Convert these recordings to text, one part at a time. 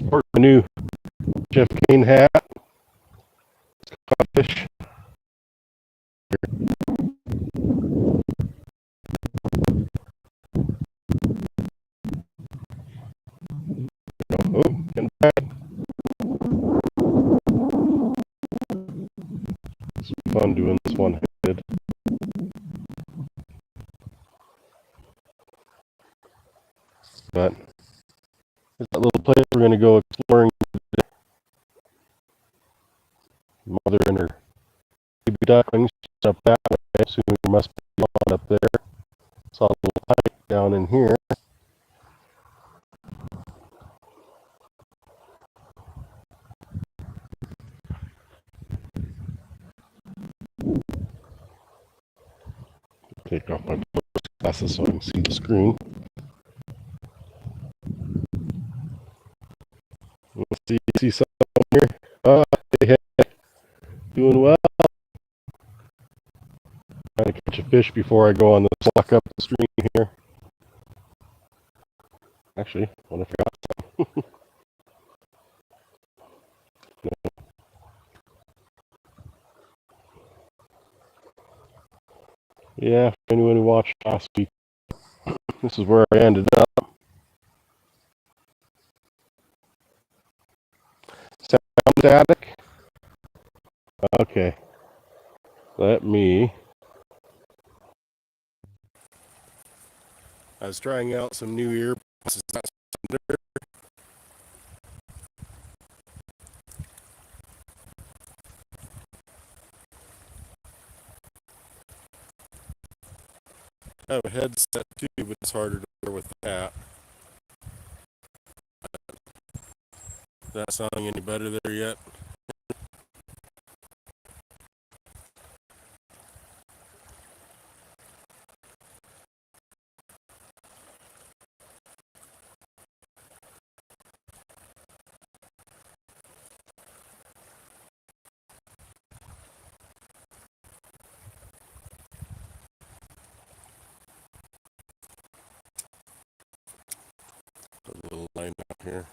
Sport a new Jeff Kane hat. Fish. Oh, getting back. It's fun doing this one-handed. But there's that little place we're going to go exploring. Mother and her baby ducklings up that way. Soon there must be one up there. Saw a little pipe down in here. Take off my glasses so I can see the screen. Let's see something here. Hey, doing well. Trying to catch a fish before I go on this walk up the stream here. Actually, what if I forgot something? No. Yeah, for anyone who watched last week, this is where I ended up. Sound static? Okay. Let me. I was trying out some new earbuds. I have a headset too, but it's harder to wear with that. Is that sounding any better there yet? A little line out here.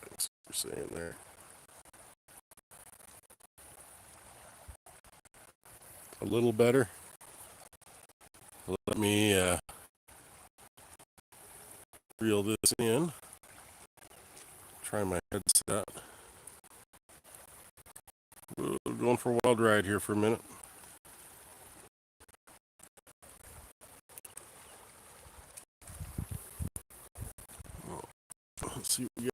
Thanks for saying there. A little better. Let me reel this in. Try my headset. We're going for a wild ride here for a minute. Let's see what we get.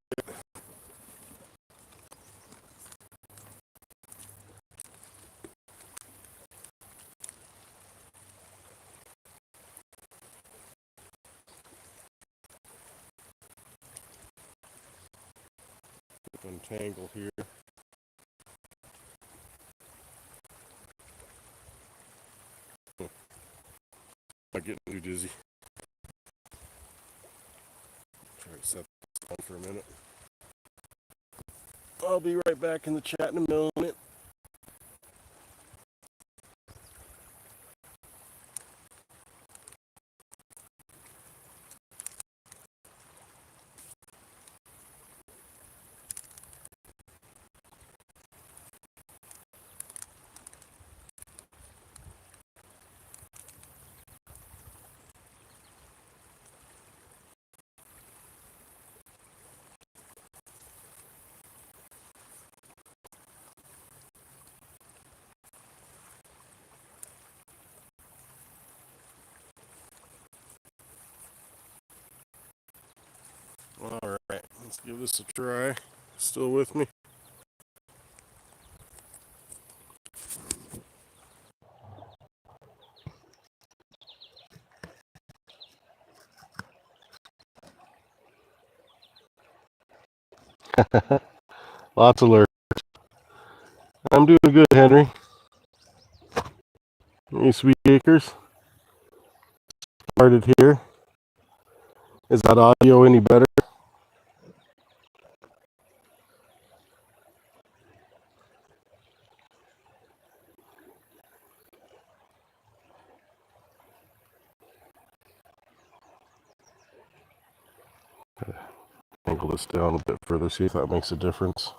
Untangle here. Not getting too dizzy. Try to set this on for a minute. I'll be right back in the chat in a minute. All right, let's give this a try. Still with me? Lots of lurks. I'm doing good, Henry. Any sweet acres started here. Is that audio any better? Angle this down a bit further, see if that makes a difference.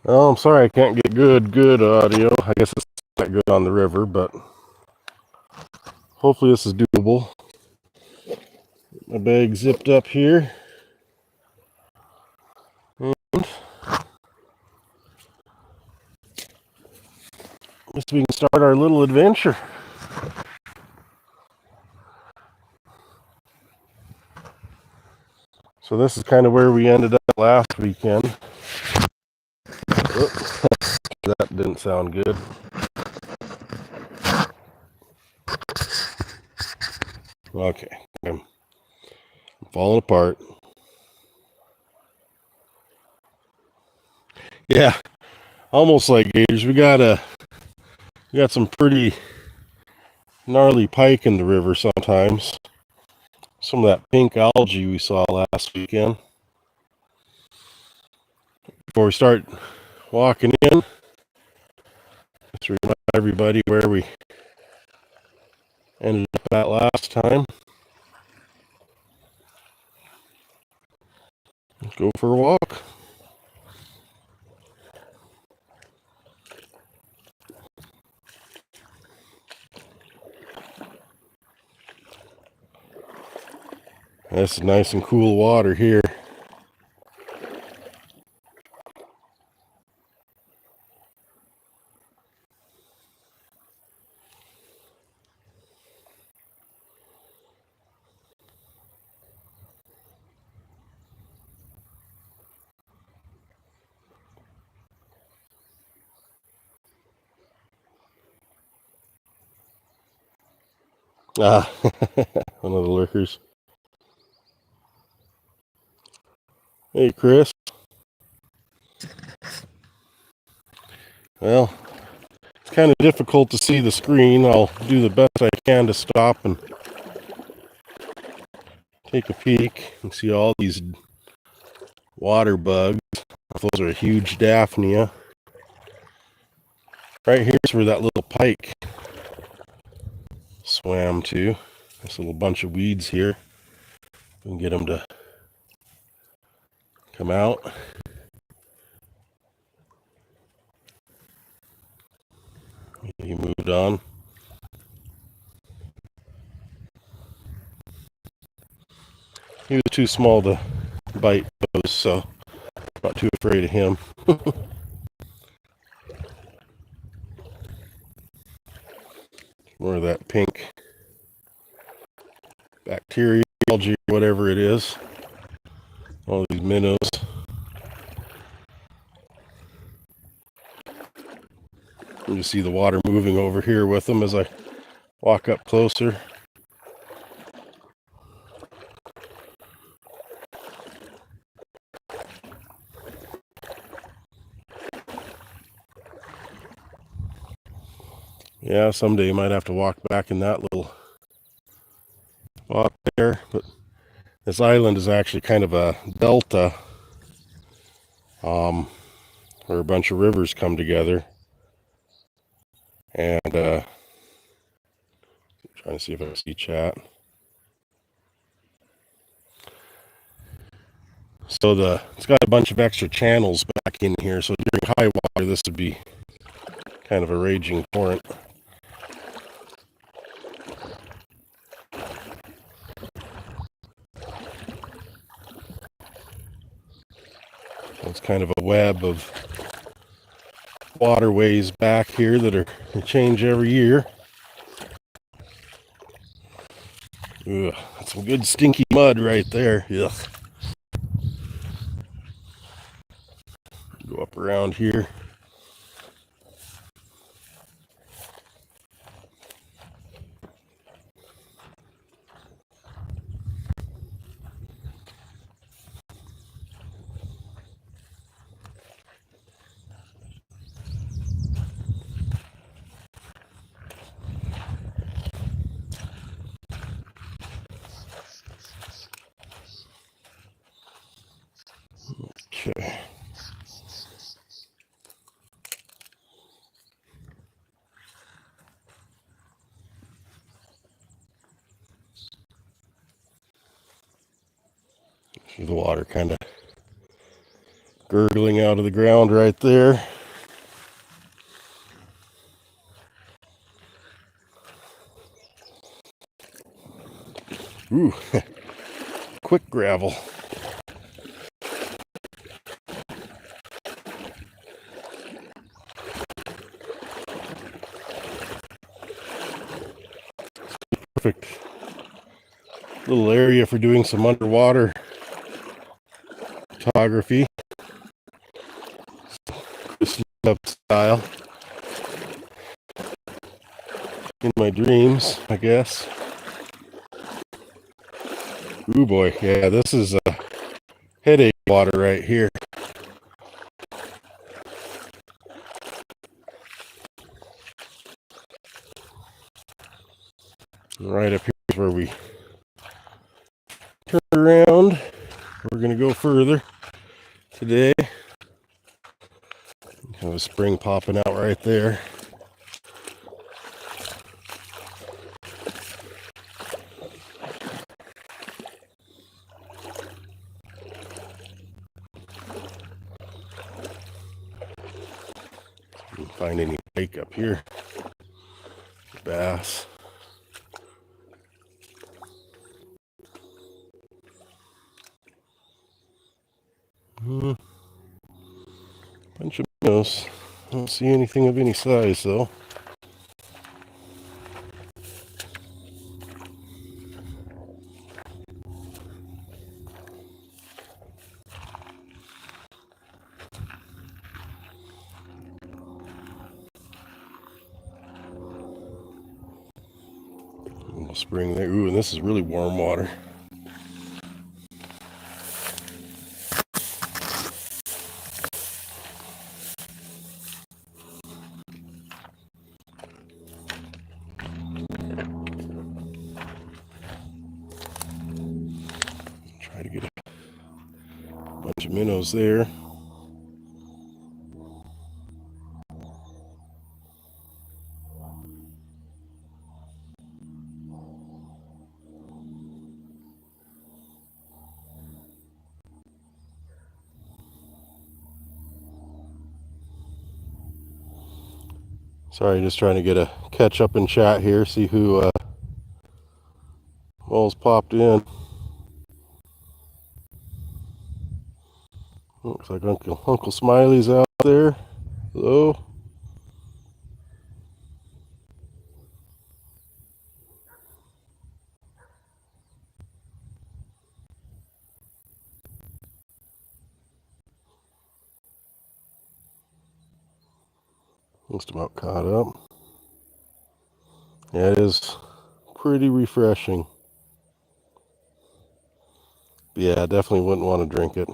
Oh, I'm sorry I can't get good audio. I guess it's not good on the river, but hopefully this is doable. My bag zipped up here. And I guess we can start our little adventure. So this is kind of where we ended up last weekend. Oops, that didn't sound good. Okay, I'm falling apart. Yeah, almost like gators. We got some pretty gnarly pike in the river sometimes. Some of that pink algae we saw last weekend. Before we start walking in, let's remind everybody where we ended up at last time. Let's go for a walk. This is nice and cool water here. Ah, one of the lurkers. Hey, Chris. Well, it's kind of difficult to see the screen. I'll do the best I can to stop and take a peek and see all these water bugs. Those are a huge Daphnia. Right here's where that little pike swam to. This little bunch of weeds here. We can get them to come out. He moved on. He was too small to bite those, so I'm not too afraid of him. More of that pink bacteria, algae, whatever it is. All these minnows. You can see the water moving over here with them as I walk up closer. Yeah, someday you might have to walk back in that little spot there. But this island is actually kind of a delta, where a bunch of rivers come together. And trying to see if I see chat. So it's got a bunch of extra channels back in here. So during high water, this would be kind of a raging torrent. So it's kind of a web of waterways back here that change every year. Ugh, that's some good stinky mud right there. Ugh. Go up around here. Okay. See the water kind of gurgling out of the ground right there. Ooh, quick gravel. Perfect little area for doing some underwater photography. Just up style. In my dreams, I guess. Ooh boy, yeah, this is a headache water right here. Right up here is where we turn around. We're gonna go further today. Have a spring popping out right there. Can't find any pike up here. Bass. Bunch of minnows. I don't see anything of any size though. Little spring there. Ooh, and this is really warm water. Try to get a bunch of minnows there. Sorry, just trying to get a catch up in chat here, see who all's popped in. Looks like Uncle Smiley's out there. Hello. Just about caught up. Yeah, it is pretty refreshing. But yeah, I definitely wouldn't want to drink it.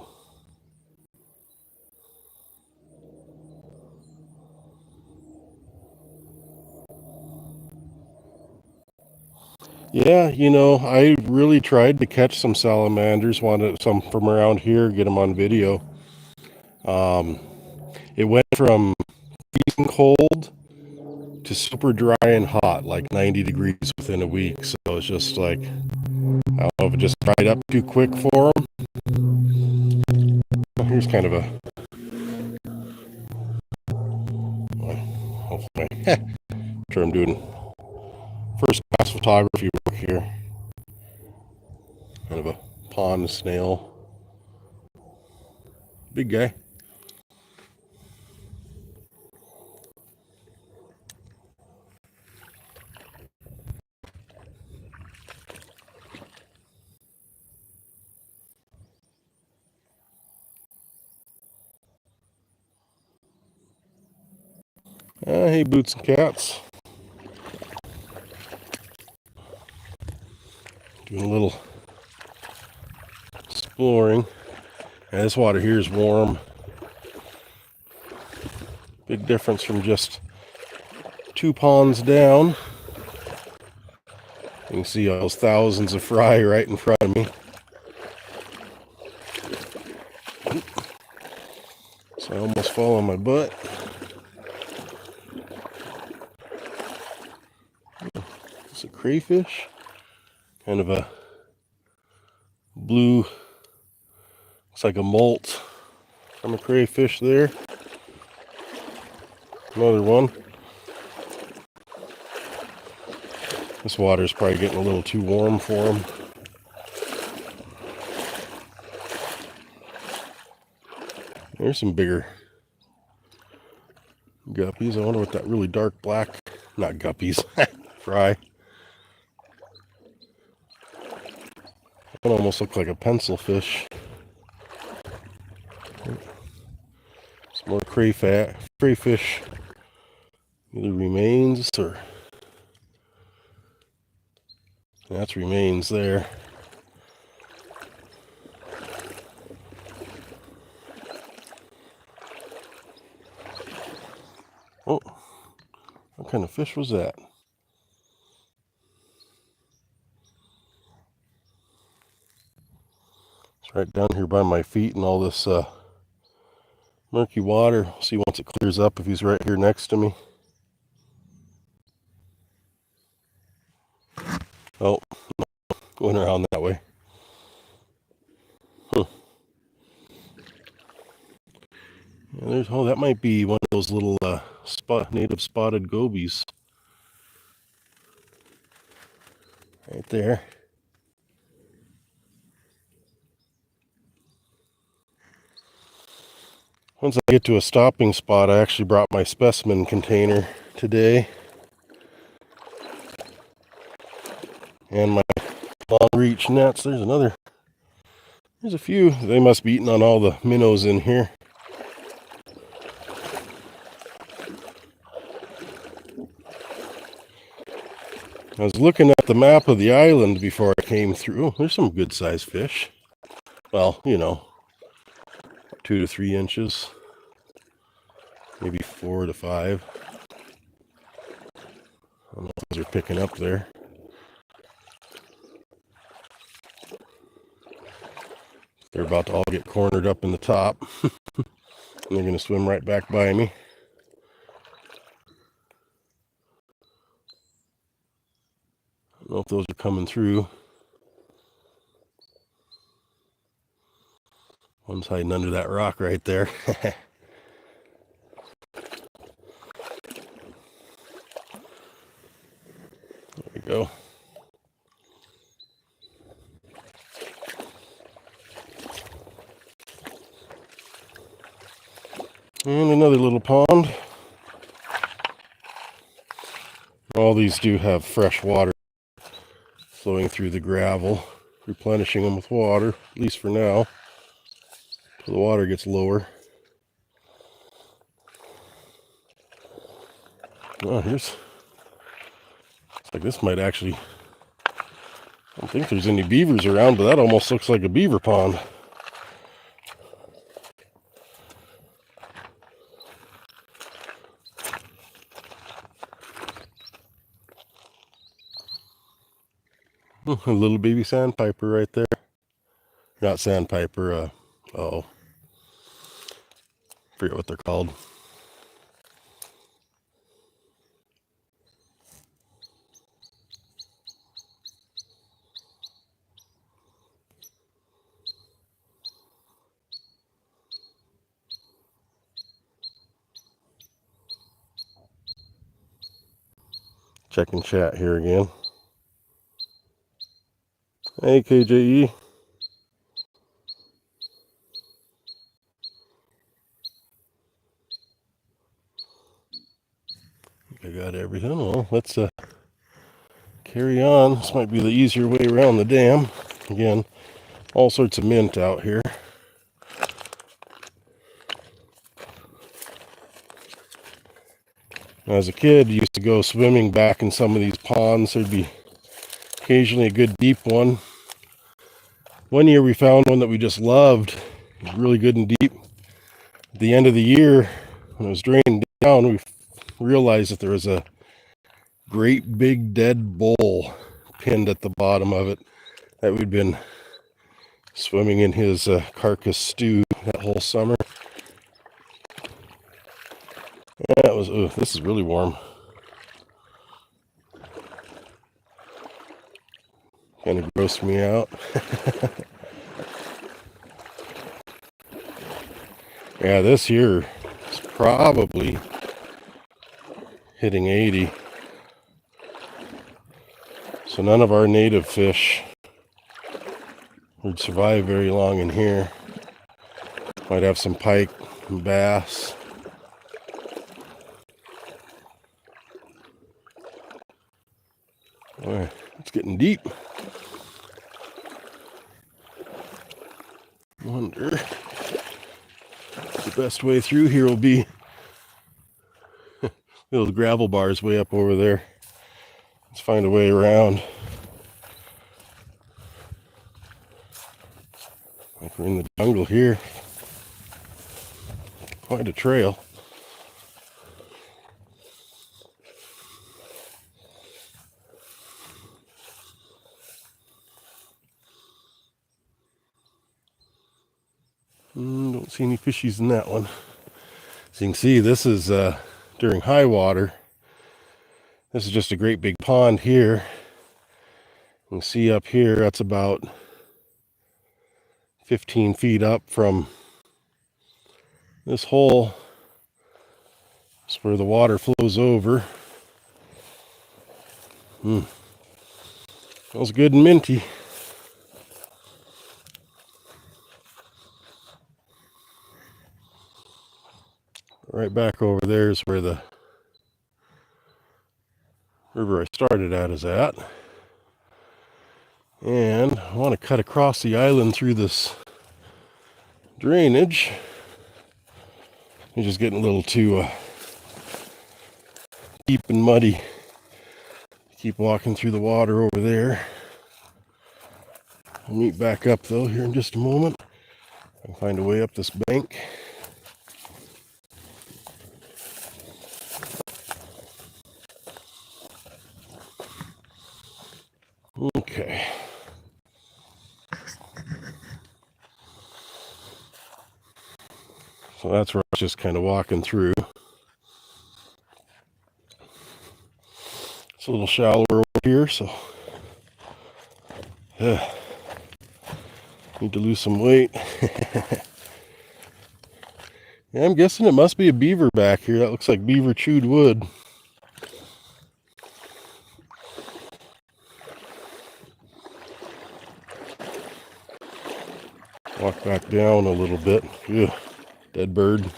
Yeah, I really tried to catch some salamanders, wanted some from around here, get them on video. It went from freezing cold to super dry and hot, like 90 degrees within a week. So it's just like, I don't know if it just dried up too quick for them. Here's kind of a, hopefully, sure I'm doing first class photography work here. Kind of a pond snail. Big guy. Hey, Boots and Cats. Doing a little exploring. And this water here is warm. Big difference from just 2 ponds down. You can see all those thousands of fry right in front of me. So I almost fall on my butt. It's a crayfish. Kind of a blue, looks like a molt from a crayfish there. Another one. This water's probably getting a little too warm for them. There's some bigger guppies. I wonder what that really dark black, not guppies, fry. That almost looks like a pencil fish. Some more crayfish. Either remains or that's remains there. Oh, what kind of fish was that? It's right down here by my feet and all this murky water. We'll see once it clears up if he's right here next to me. Oh, going around that way. Huh. Yeah, oh, that might be one of those little native spotted gobies. Right there. Once I get to a stopping spot, I actually brought my specimen container today. And my long reach nets. There's a few. They must be eating on all the minnows in here. I was looking at the map of the island before I came through. Oh, there's some good sized fish. Well, 2 to 3 inches. Maybe 4 to 5. I don't know if those are picking up there. They're about to all get cornered up in the top. And they're going to swim right back by me. I don't know if those are coming through. One's hiding under that rock right there. There we go. And another little pond. All these do have fresh water flowing through the gravel, replenishing them with water, at least for now, till the water gets lower. Oh, looks like this might actually, I don't think there's any beavers around, but that almost looks like a beaver pond. A little baby sandpiper right there. Not sandpiper, forget what they're called. Checking chat here again. Hey, KJE. I got everything. Well, let's carry on. This might be the easier way around the dam. Again, all sorts of mint out here. As a kid, used to go swimming back in some of these ponds. There'd be occasionally a good deep one. One year we found one that we just loved. It was really good and deep. At the end of the year, when it was draining down, we realized that there was a great big dead bull pinned at the bottom of it that we'd been swimming in his carcass stew that whole summer. That was, oh, this is really warm. Kind of grossed me out. Yeah, this here is probably hitting 80. So none of our native fish would survive very long in here. Might have some pike and bass. Boy, it's getting deep. Wonder if the best way through here will be those gravel bars way up over there. Let's find a way around. Like we're in the jungle here. Quite a trail. Don't see any fishies in that one. So you can see this is during high water. This is just a great big pond here. You can see up here, that's about 15 feet up from this hole. That's where the water flows over. Smells good and minty. Right back over there is where the river I started at is at. And I want to cut across the island through this drainage. It's just getting a little too deep and muddy. Keep walking through the water over there. I'll meet back up though here in just a moment. I can find a way up this bank. Okay. So that's where I was just kind of walking through. It's a little shallower over here, so need to lose some weight. Yeah, I'm guessing it must be a beaver back here. That looks like beaver chewed wood. Walk back down a little bit. Ugh, dead bird.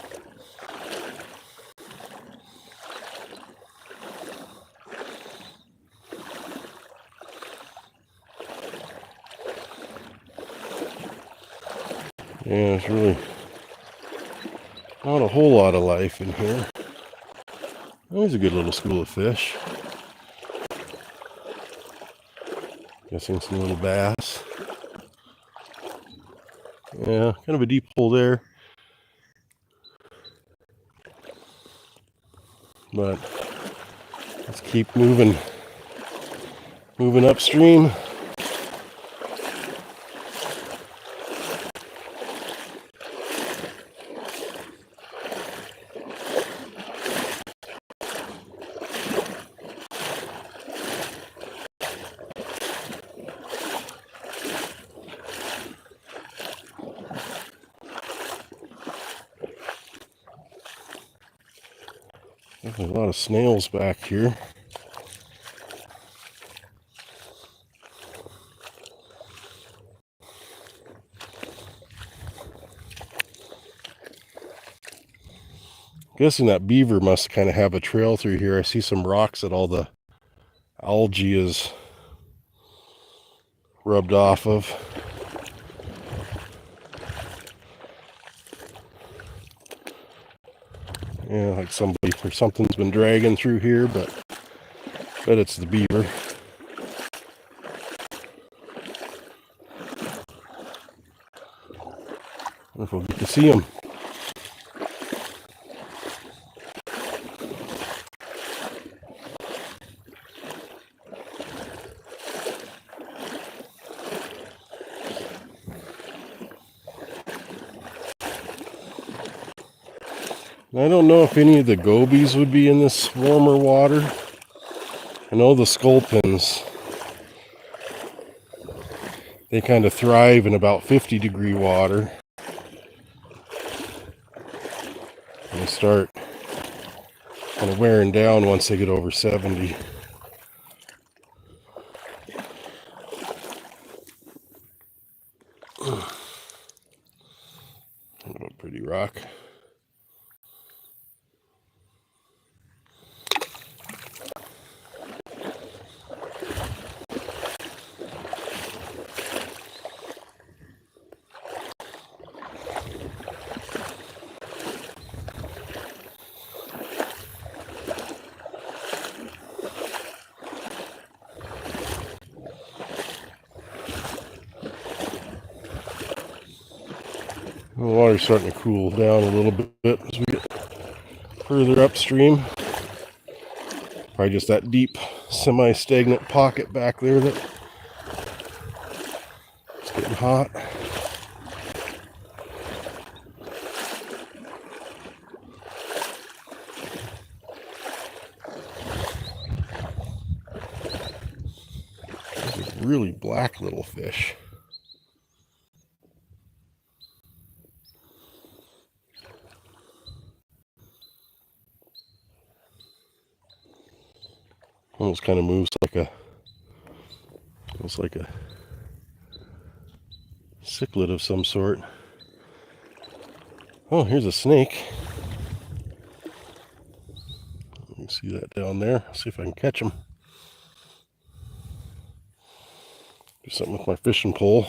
Yeah, it's really not a whole lot of life in here. There's a good little school of fish. Guessing some little bass. Yeah, kind of a deep hole there. But let's keep moving upstream. There's a lot of snails back here. Guessing that beaver must kind of have a trail through here. I see some rocks that all the algae is rubbed off of. Yeah, like somebody or something's been dragging through here, but I bet it's the beaver. I wonder if we'll get to see him. I don't know if any of the gobies would be in this warmer water. I know the sculpins, they kind of thrive in about 50-degree water. And they start kind of wearing down once they get over 70. Oh, pretty rock. The water's starting to cool down a little bit as we get further upstream. Probably just that deep, semi-stagnant pocket back there that's getting hot. These are really black little fish. Almost kind of moves like a, almost like a cichlid of some sort. Oh, here's a snake. You can see that down there. See if I can catch him. Do something with my fishing pole.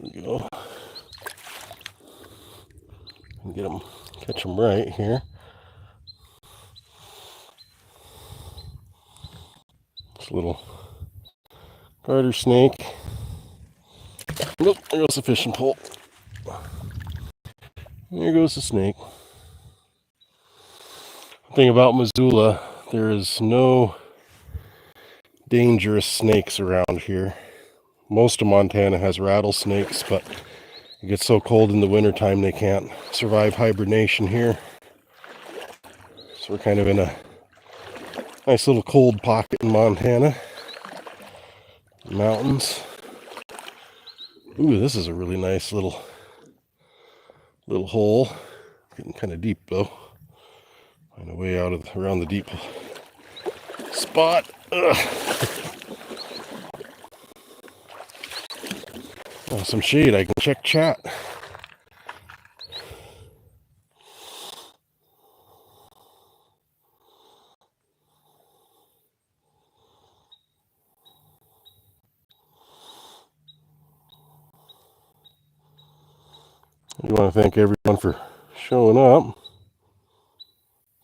There we go. Get him, catch him right here. This little garter snake. Nope, there goes the fishing pole. There goes the snake. The thing about Missoula, there is no dangerous snakes around here. Most of Montana has rattlesnakes, but it gets so cold in the wintertime they can't survive hibernation here. So we're kind of in a nice little cold pocket in Montana. Mountains. Ooh, this is a really nice little hole. Getting kind of deep though. Find a way out of around the deep spot. Ugh. Oh, some shade. I can check chat. I want to thank everyone for showing up.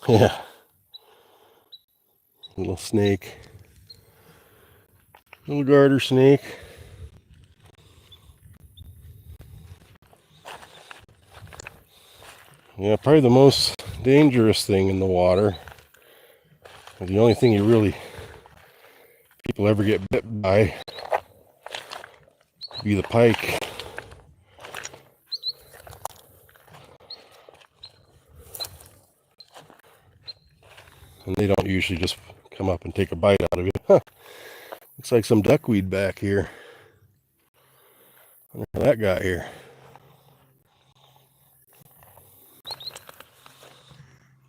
Yeah. Little snake. Little garter snake. Yeah, probably the most dangerous thing in the water. The only thing people ever get bit by would be the pike. And they don't usually just come up and take a bite out of you. Huh. Looks like some duckweed back here. I wonder how that got here.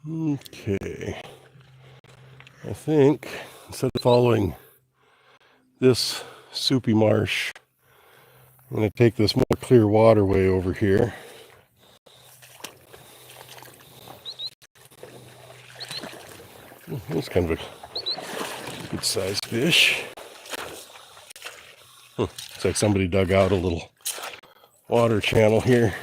Okay. I think instead of following this soupy marsh, I'm going to take this more clear waterway over here. That's kind of a good sized fish. Looks like somebody dug out a little water channel here.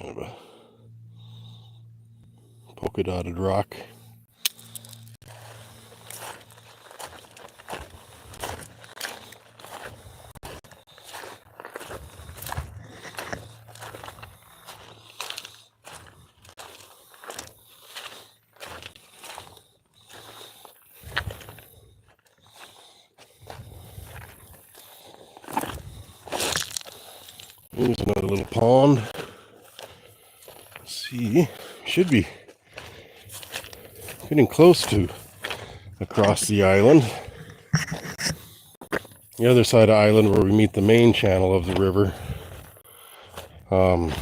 Kind of a polka dotted rock. Here's another little pond. Let's see, should be getting close to across the island. The other side of the island where we meet the main channel of the river kind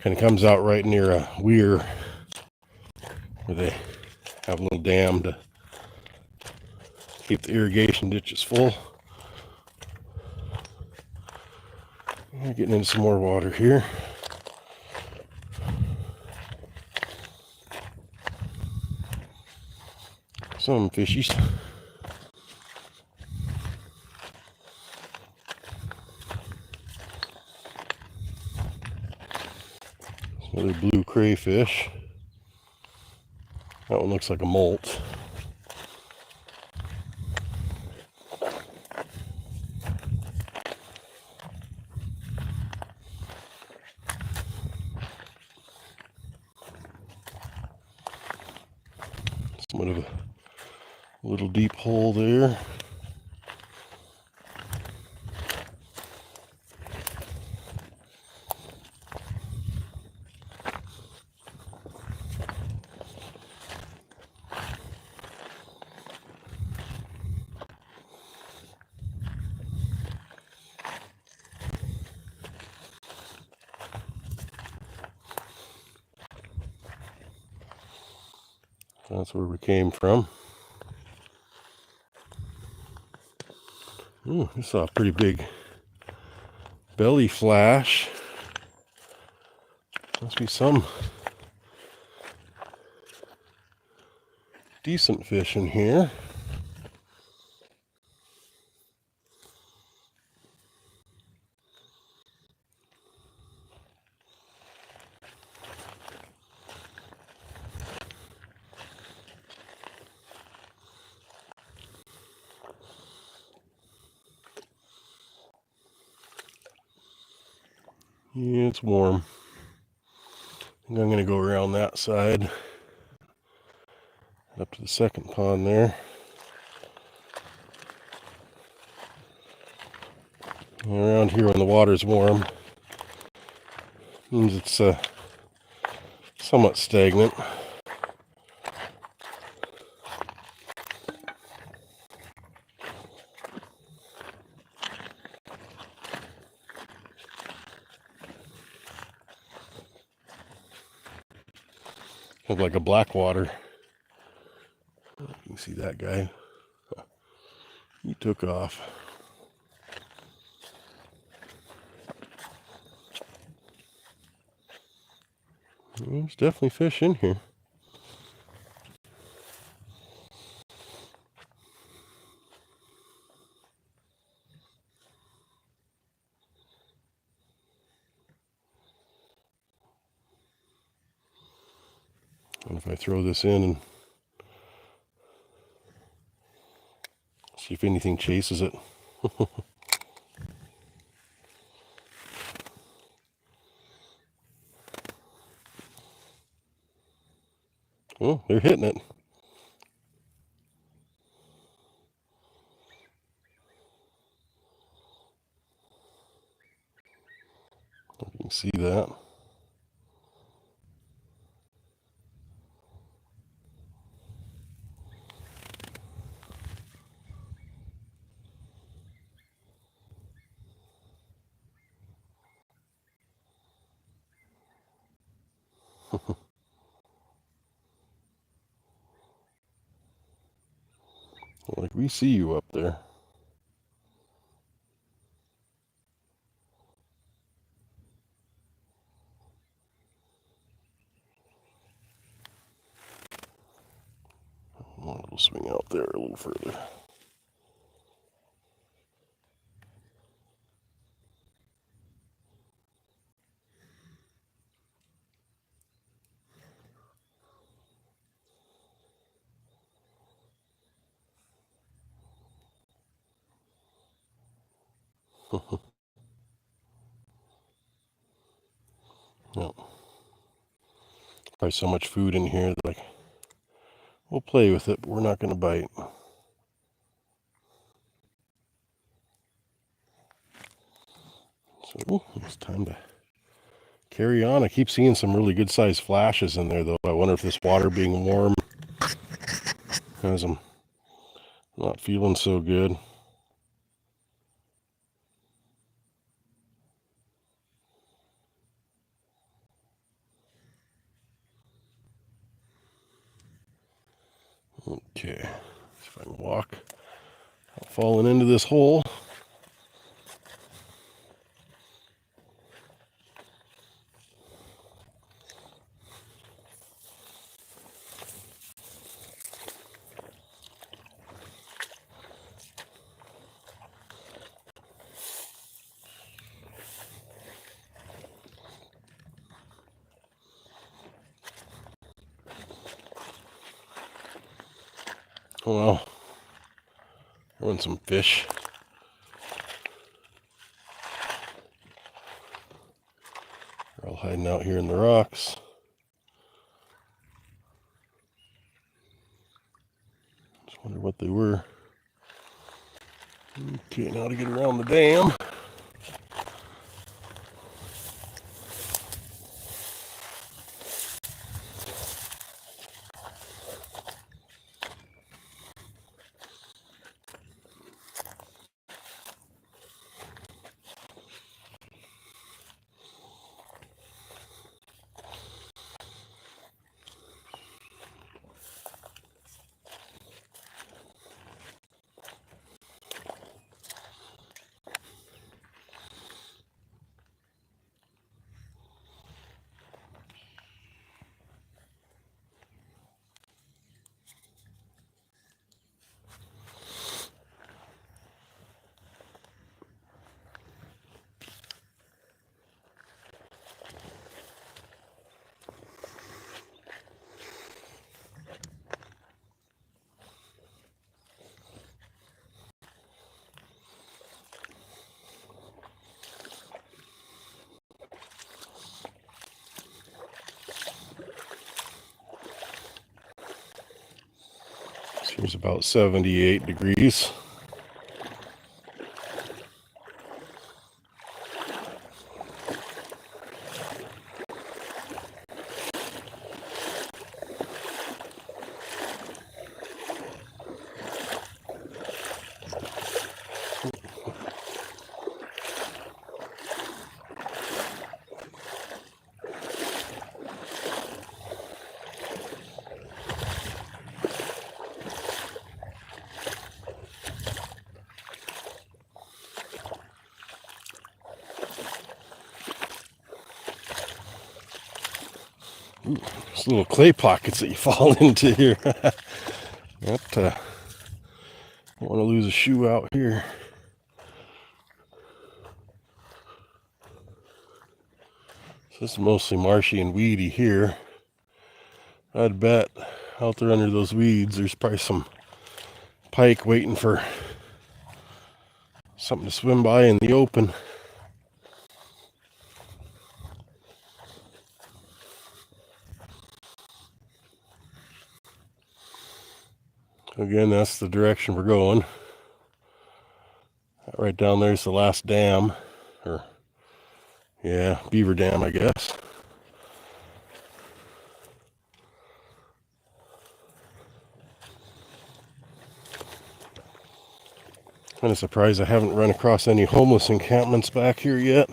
of comes out right near a weir where they have a little dam to keep the irrigation ditches full. We're getting into some more water here. Some fishies. Another blue crayfish. That one looks like a molt. Somewhat of a little deep hole there. That's where we came from. Ooh, I saw a pretty big belly flash. Must be some decent fish in here. Yeah, it's warm. I think I'm going to go around that side. Up to the second pond there. And around here when the water's warm, means it's somewhat stagnant. Kind of like a black water. You can see that guy. He took off. There's definitely fish in here. And if I throw this in and see if anything chases it. Oh, they're hitting it. You can see that. Like, we see you up there. We'll swing out there a little further. No. Probably so much food in here that like we'll play with it, but we're not going to bite. So it's time to carry on. I keep seeing some really good sized flashes in there though. I wonder if this water being warm has them not feeling so good. Okay, see if I can walk without falling into this hole. Oh well, I want some fish. They're all hiding out here in the rocks. Just wonder what they were. Okay, now to get around the dam. Here's about 78 degrees. Ooh, there's little clay pockets that you fall into here. Don't want to lose a shoe out here. So this is mostly marshy and weedy here. I'd bet out there under those weeds there's probably some pike waiting for something to swim by in the open. Again, that's the direction we're going. Right down there's the last dam, or yeah, beaver dam, I guess. Kind of surprised I haven't run across any homeless encampments back here yet.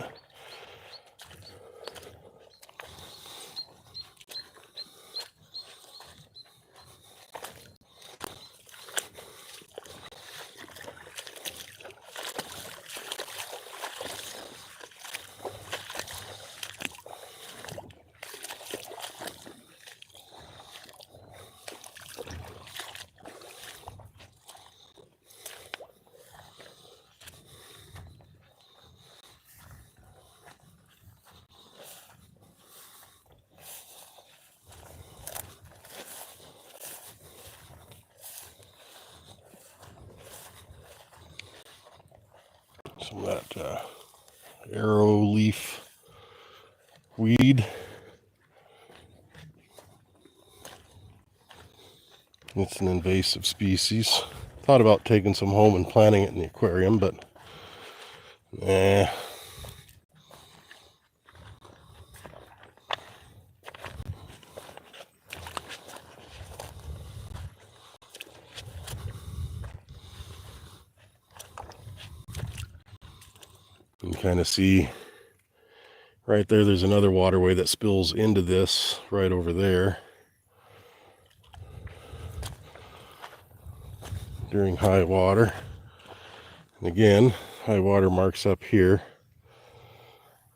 Some of that arrow leaf weed. It's an invasive species. Thought about taking some home and planting it in the aquarium, but nah. You can kind of see right there, there's another waterway that spills into this right over there during high water. And again, high water marks up here.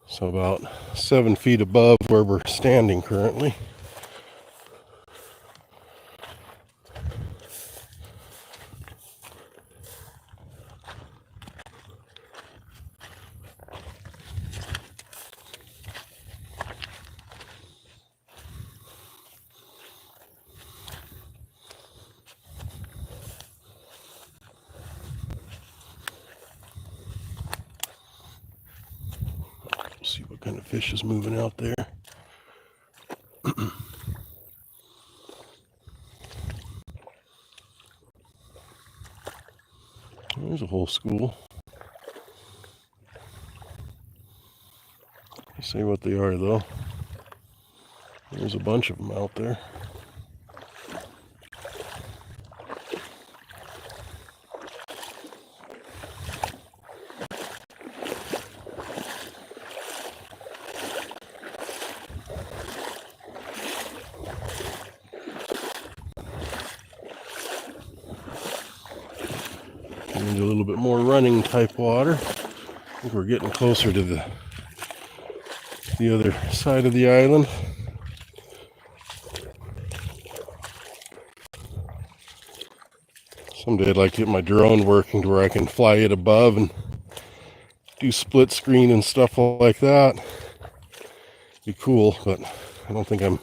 So about 7 feet above where we're standing currently. See what kind of fish is moving out there. There's a whole school. I say what they are though. There's a bunch of them out there. Into a little bit more running type water. I think we're getting closer to the other side of the island. Someday I'd like to get my drone working to where I can fly it above and do split screen and stuff like that. Be cool, but I don't think I'm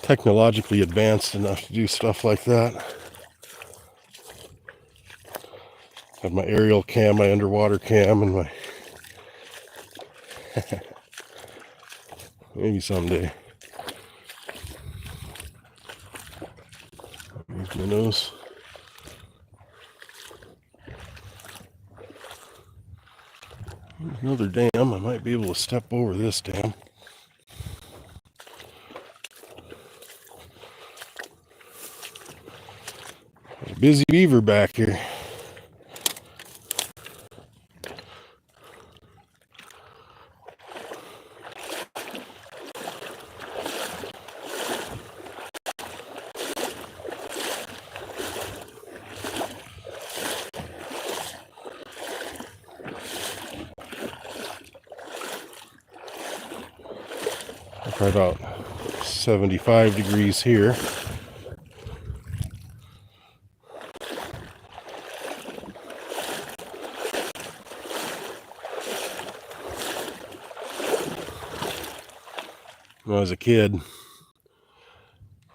technologically advanced enough to do stuff like that. Have my aerial cam, my underwater cam, and my maybe someday. Use minnows. Another dam. I might be able to step over this dam. There's a busy beaver back here. Probably about 75 degrees here. When I was a kid,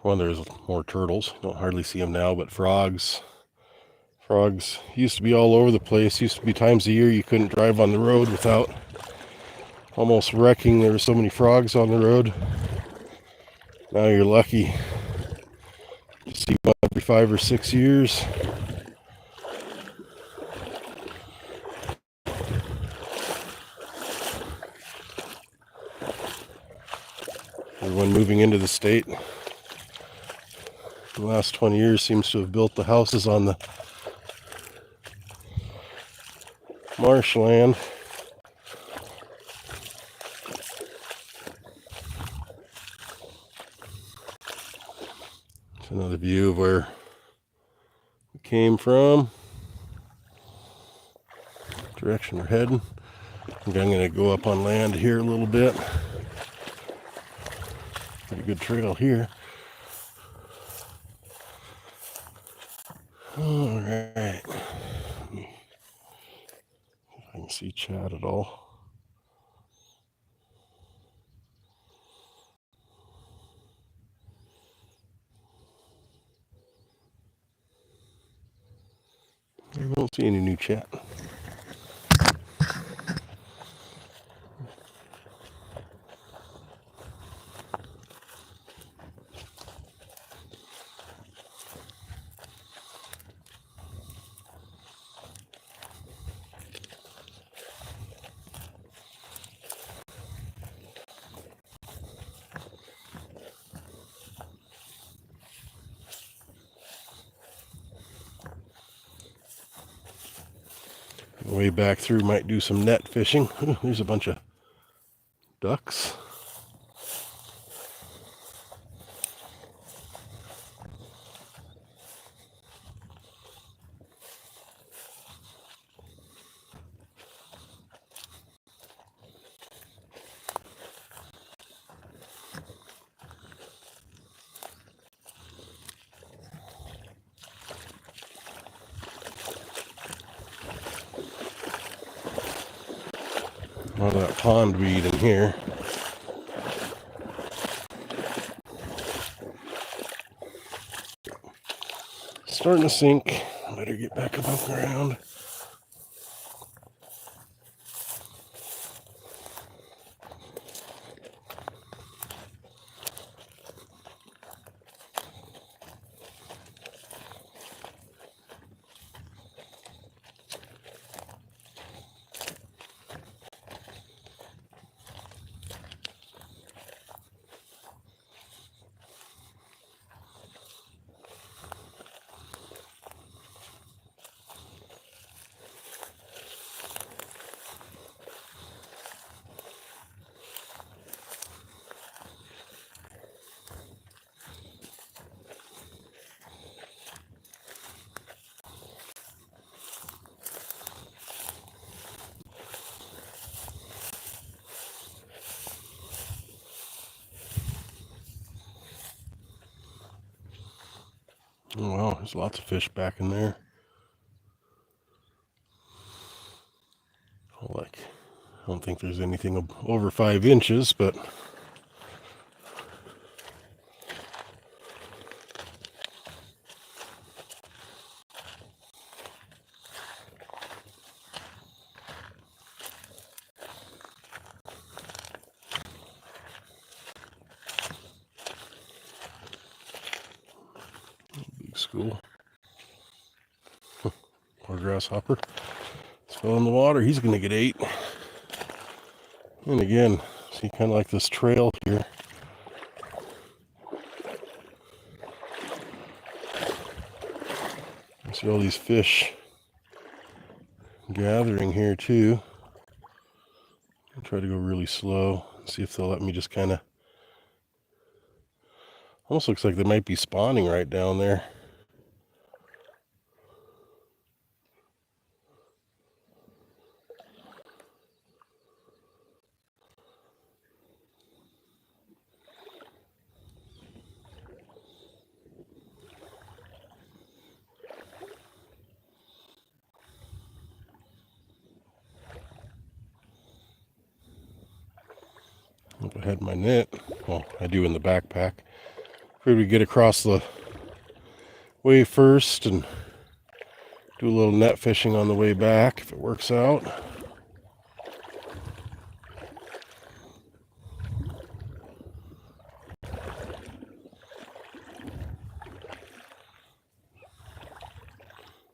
there's more turtles. You don't hardly see them now, but frogs. Frogs used to be all over the place. Used to be times a year you couldn't drive on the road without almost wrecking. There were so many frogs on the road. Now you're lucky to see one every 5 or 6 years. Everyone moving into the state in the last 20 years seems to have built the houses on the marshland. It's another view of where we came from. Direction we're heading. I think I'm going to go up on land here a little bit. Pretty good trail here. All right. If I can see Chad at all. I don't see any new chat. way back through, might do some net fishing. Ooh, there's a bunch of ducks. All that pondweed in here. Starting to sink. Better get back above ground. Oh, wow, there's lots of fish back in there. Like, I don't think there's anything over 5 inches, but big school. Poor grasshopper. Fell in the water. He's going to get 8. And again, see kind of like this trail here. I see all these fish gathering here too. I'll try to go really slow. See if they'll let me just kind of... Almost looks like they might be spawning right down there. If I had my net, well, I do in the backpack. Figured we'd get across the way first and do a little net fishing on the way back if it works out.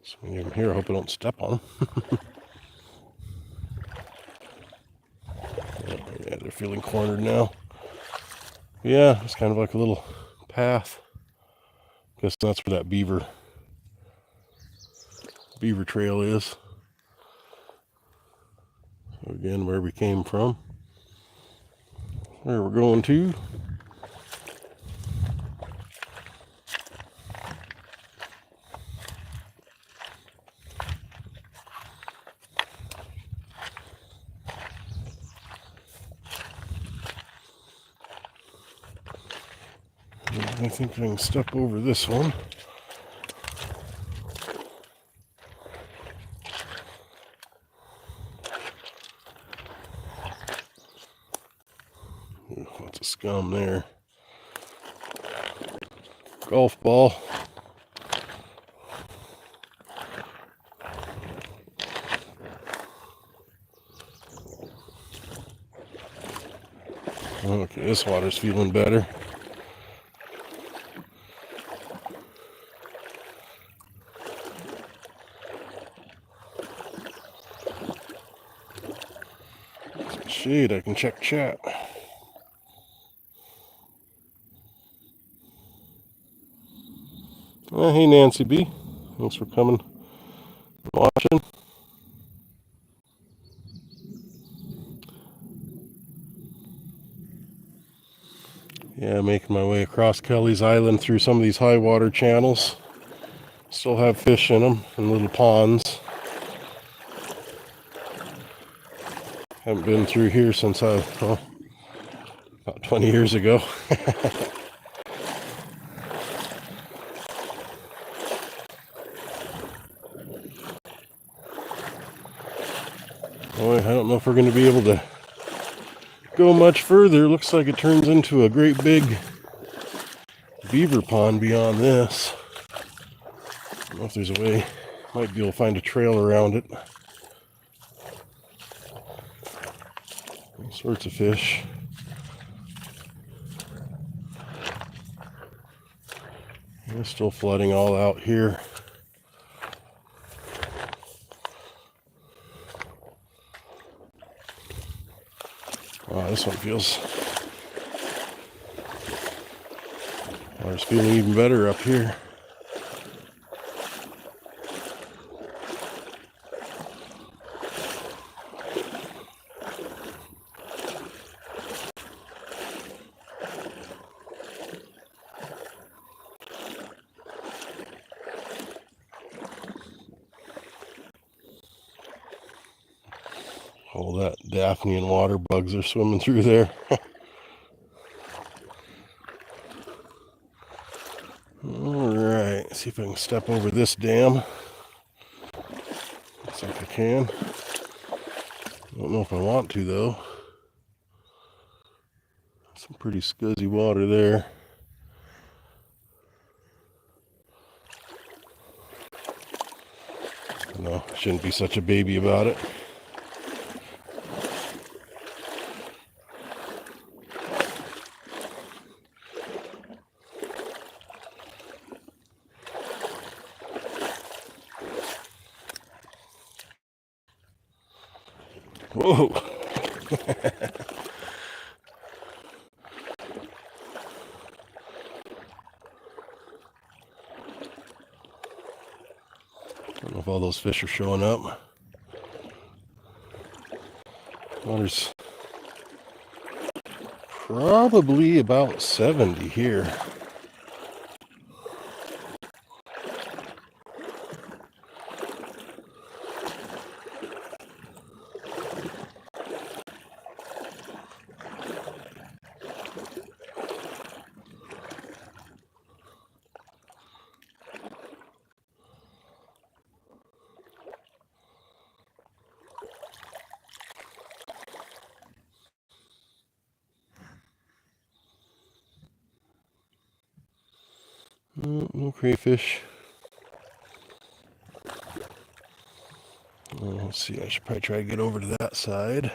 Swing him here, I hope I don't step on him. Yeah, they're feeling cornered now. Yeah, it's kind of like a little path. Guess that's where that beaver trail is. So again, where we came from, where we're going to. I think I can step over this one. Ooh, lots of scum there. Golf ball. Okay, this water's feeling better. Shade, I can check chat. Hey Nancy B, thanks for coming and watching. Yeah, making my way across Kelly's Island through some of these high water channels. Still have fish in them and little ponds. Haven't been through here since about 20 years ago. Boy, I don't know if we're going to be able to go much further. Looks like it turns into a great big beaver pond beyond this. I don't know if there's a way. Might be able to find a trail around it. All sorts of fish. It's still flooding all out here. Wow, this one feels... Water's feeling even better up here. All that Daphne and water bugs are swimming through there. Alright, see if I can step over this dam. Looks like I can. Don't know if I want to though. Some pretty scuzzy water there. No, shouldn't be such a baby about it. Whoa! I don't know if all those fish are showing up. Water's probably about 70 here. No crayfish. Let's see, I should probably try to get over to that side.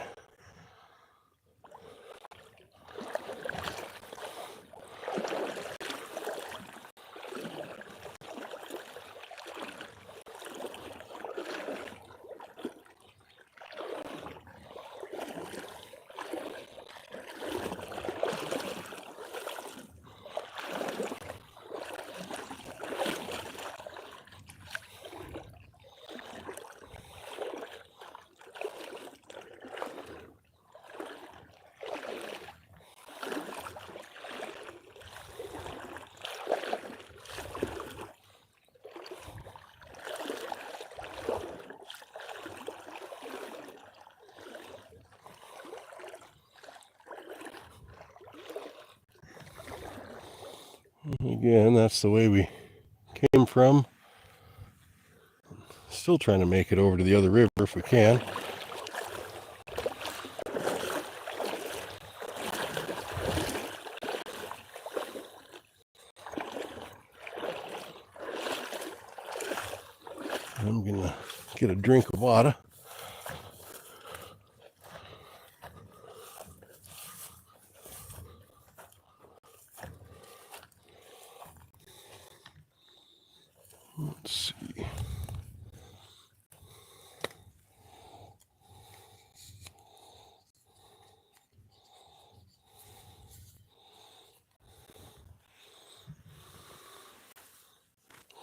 Again, that's the way we came from. Still trying to make it over to the other river if we can. I'm gonna get a drink of water. Let's see.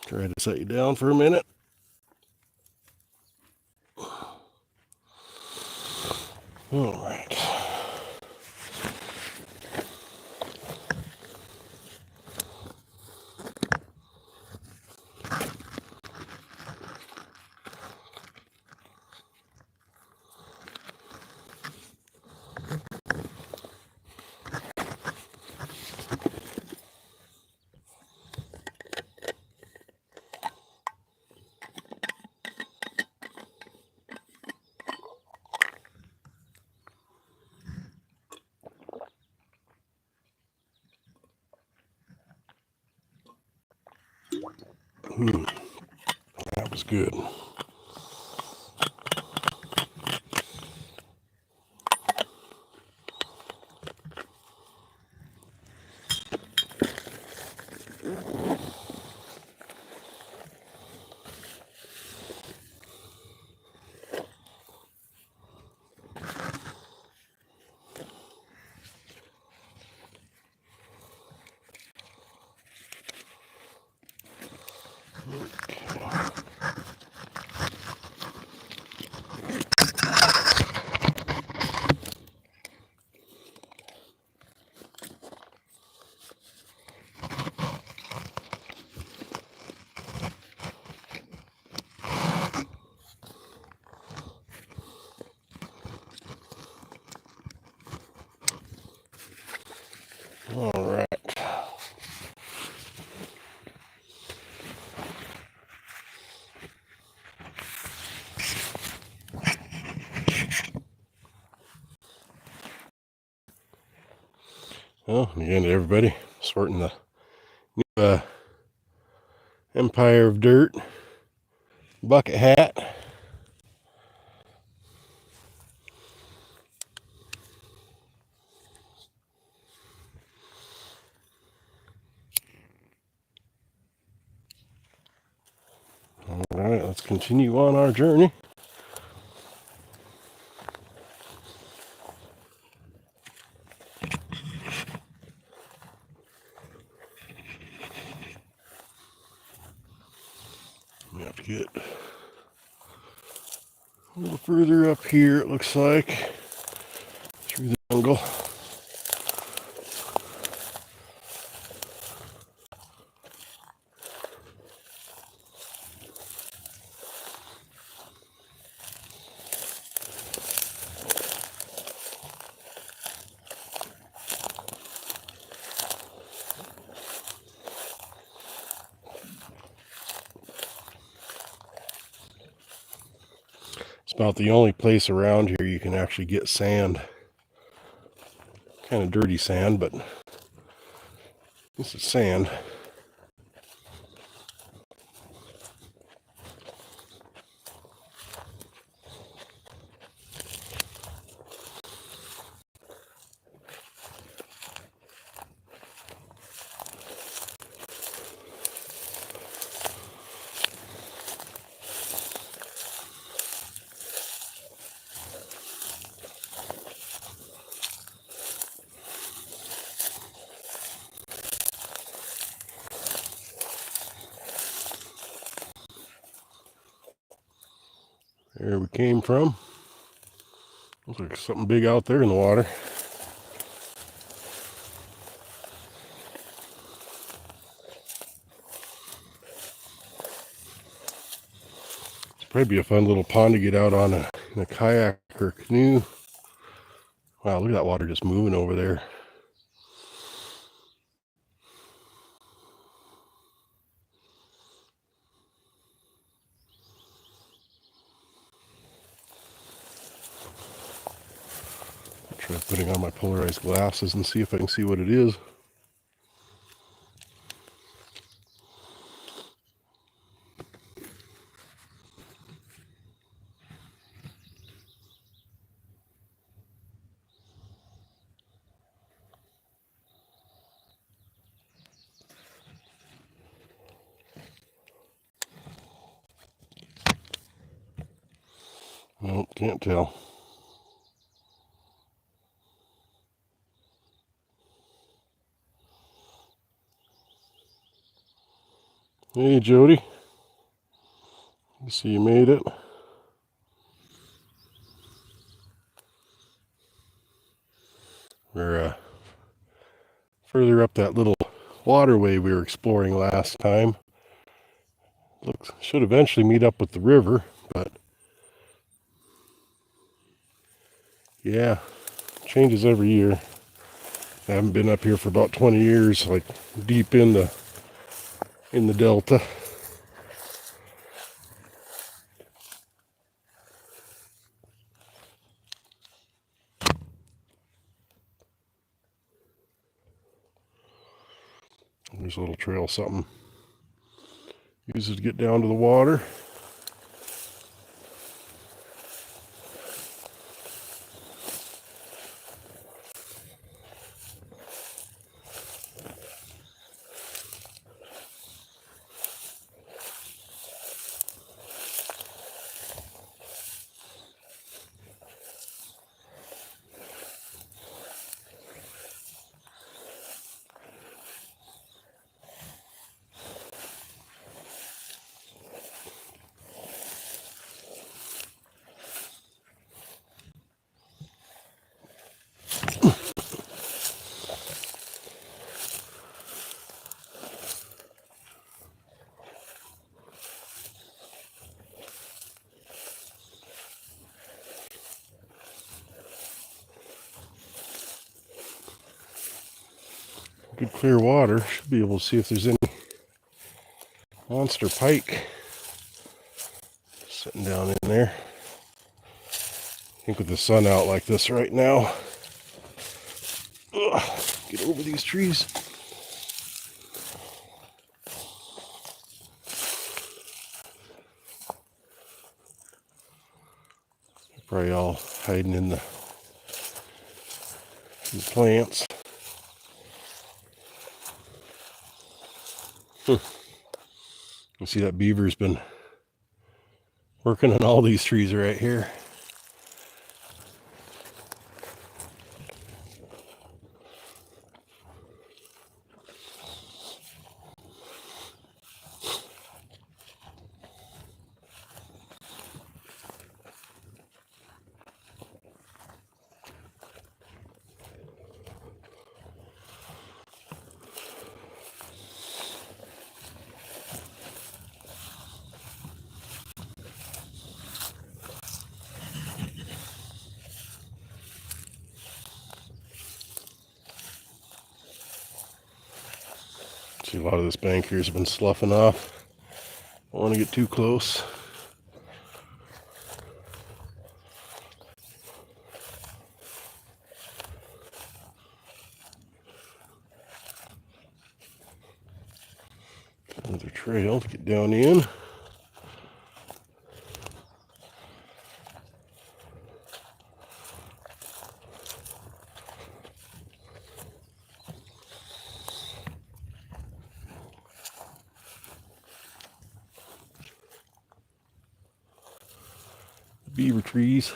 Try to set you down for a minute. All right. That was good. All right. Well, again to everybody, sorting the new Empire of Dirt bucket hat. All right, let's continue on our journey. We have to get a little further up here, it looks like, through the jungle. It's about the only place around here you can actually get sand. Kind of dirty sand, but this is sand. There we came from. Looks like something big out there in the water. It's probably a fun little pond to get out on in a kayak or canoe. Wow, look at that water just moving over there. I'll try putting on my polarized glasses and see if I can see what it is. Nope, can't tell. Hey, Jody. I see you made it. We're further up that little waterway we were exploring last time. Looks should eventually meet up with the river, but yeah, changes every year. I haven't been up here for about 20 years, like deep in the delta. There's a little trail, something. Use it to get down to the water. Good clear water. Should be able to see if there's any monster pike sitting down in there. I think with the sun out like this right now, get over these trees. Probably all hiding in the plants. You see that beaver's been working on all these trees right here. See, a lot of this bank here has been sloughing off. Don't want to get too close. Another trail to get down in. Beaver trees.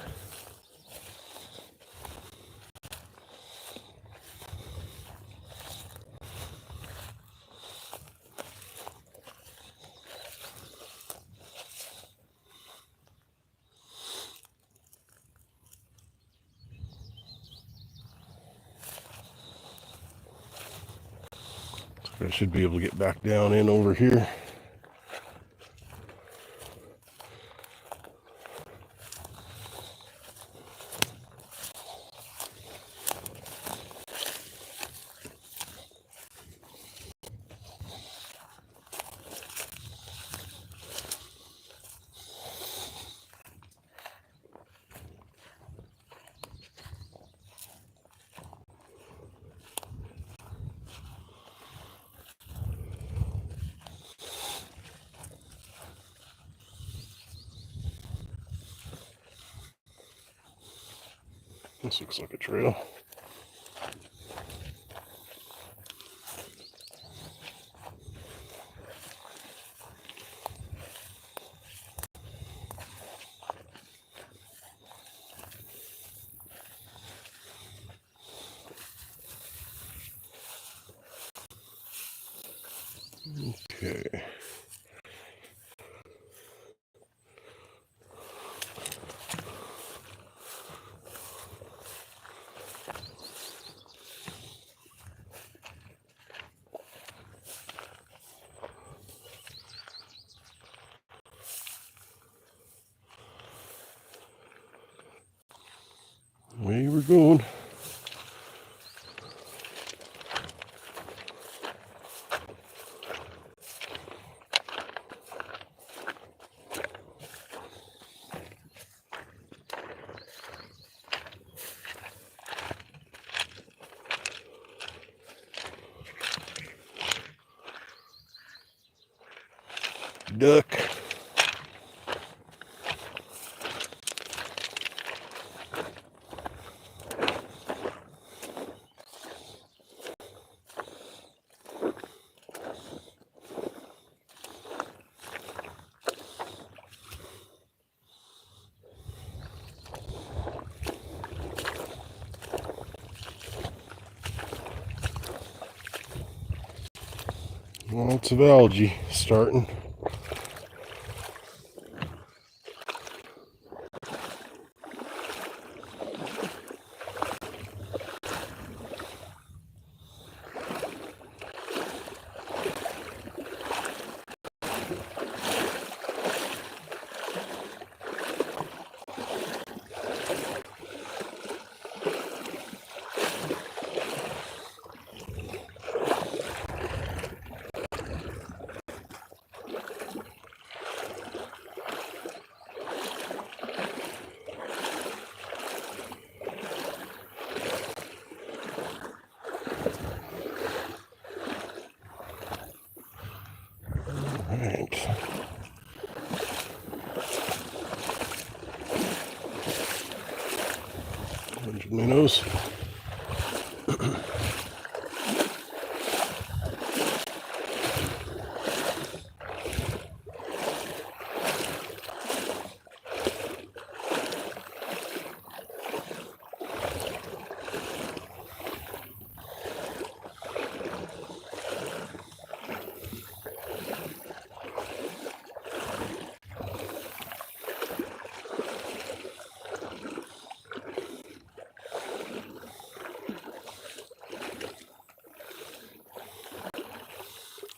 So I should be able to get back down in over here. This looks like a trail. Okay. Away we're going. duck. Lots of algae starting. Alright. Minnows.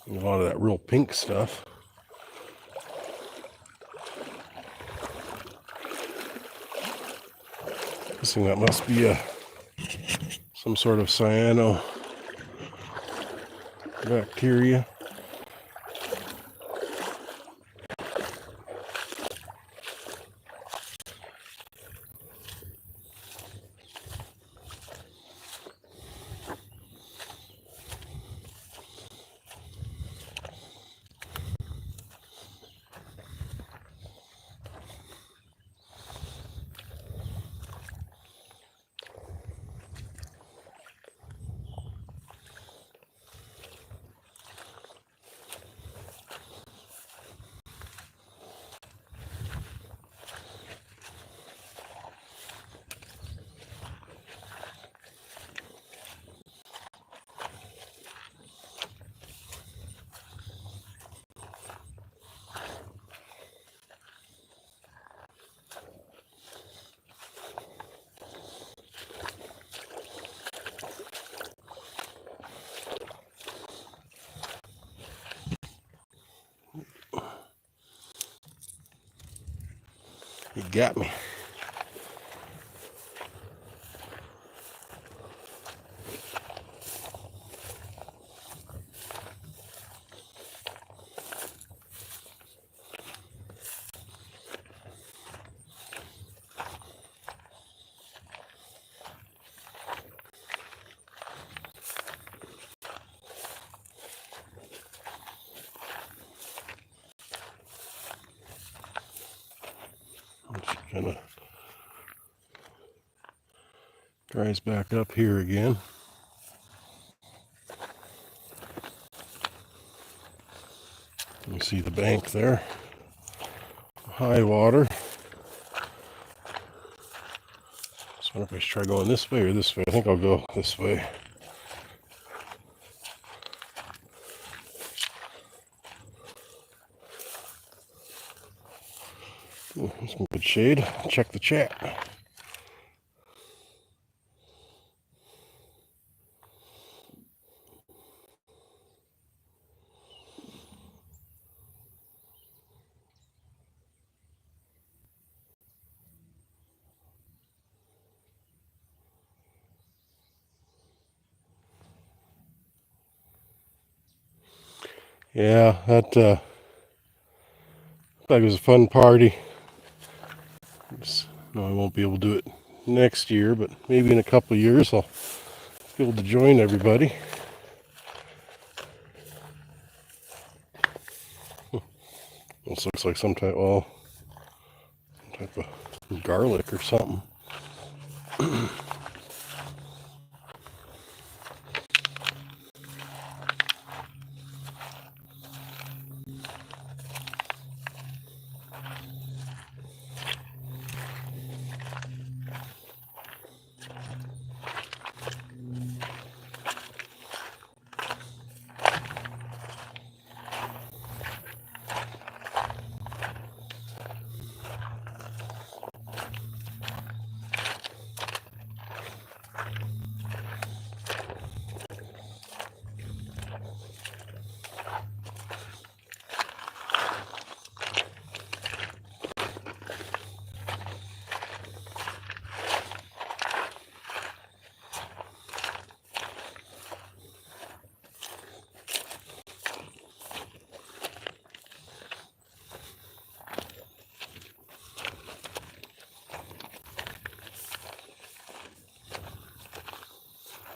A lot of that real pink stuff. Guessing that must be some sort of cyanobacteria. You got me. Kind of dries back up here again. You see the bank there. High water. So I wonder if I should try going this way or this way. I think I'll go this way. Ooh, some good shade. Check the chat. Yeah, that it was a fun party. No, I won't be able to do it next year, but maybe in a couple of years I'll be able to join everybody. This looks like some type, well, some type of garlic or something.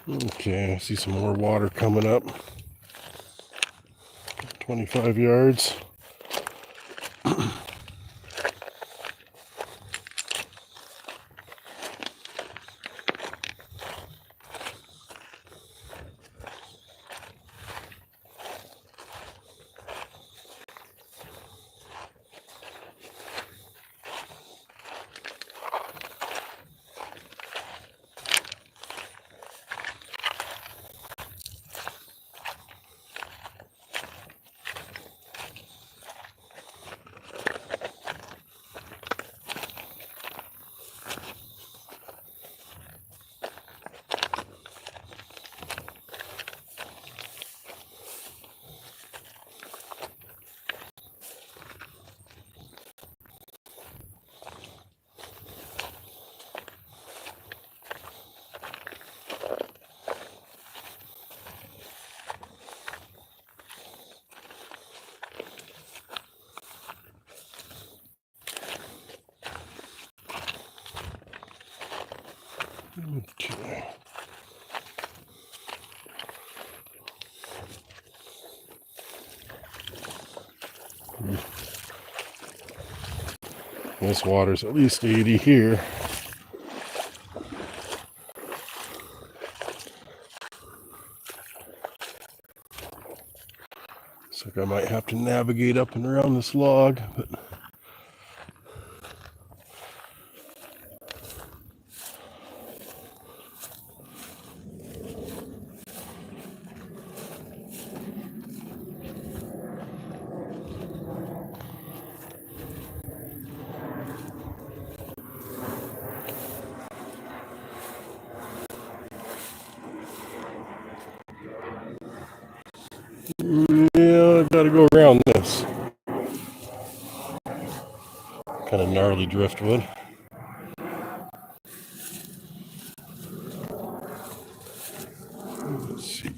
Okay, I see some more water coming up. 25 yards. Okay. This water's at least 80 here. Looks like I might have to navigate up and around this log, but yeah, I've got to go around this. Kind of gnarly driftwood. Let's see.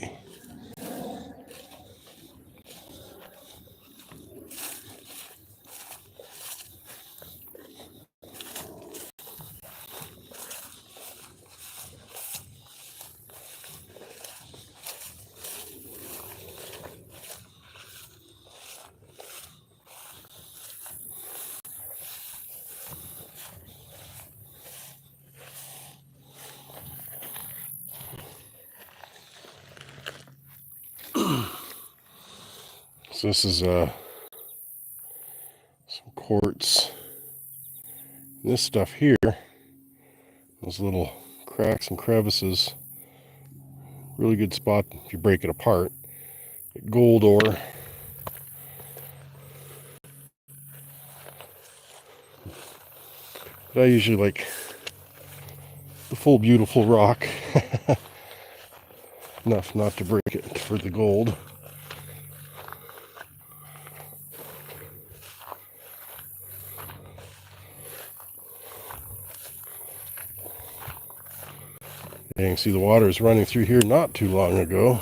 So this is some quartz. This stuff here, those little cracks and crevices, really good spot if you break it apart. Gold ore. But I usually like the full beautiful rock. Enough not to break it for the gold. You can see the water is running through here not too long ago.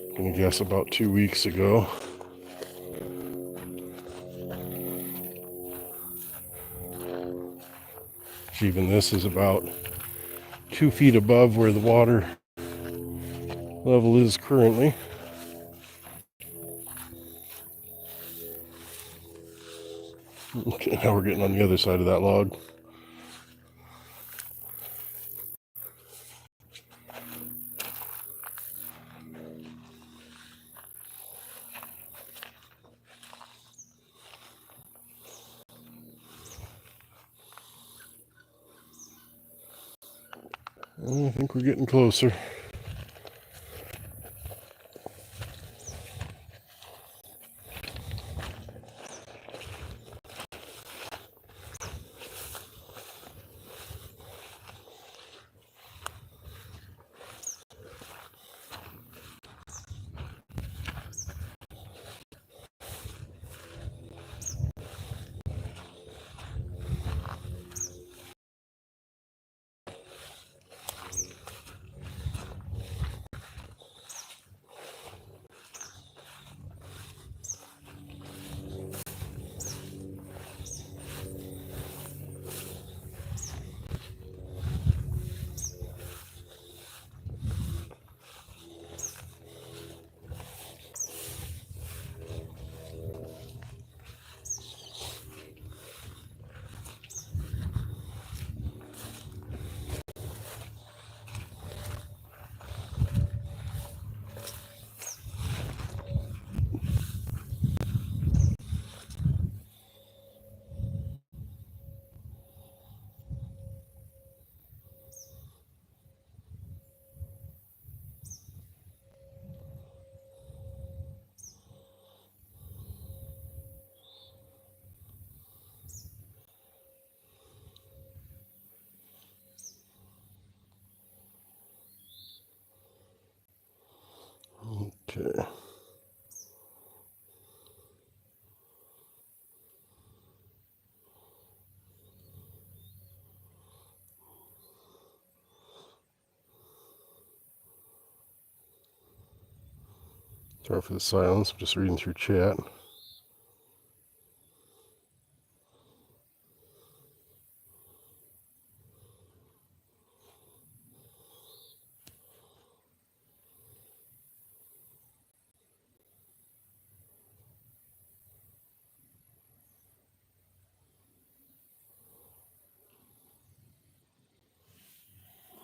I'm gonna guess about 2 weeks ago. Even this is about 2 feet above where the water level is currently. Okay, now we're getting on the other side of that log. I think we're getting closer. Okay. Sorry for the silence. I'm just reading through chat.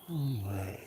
All right.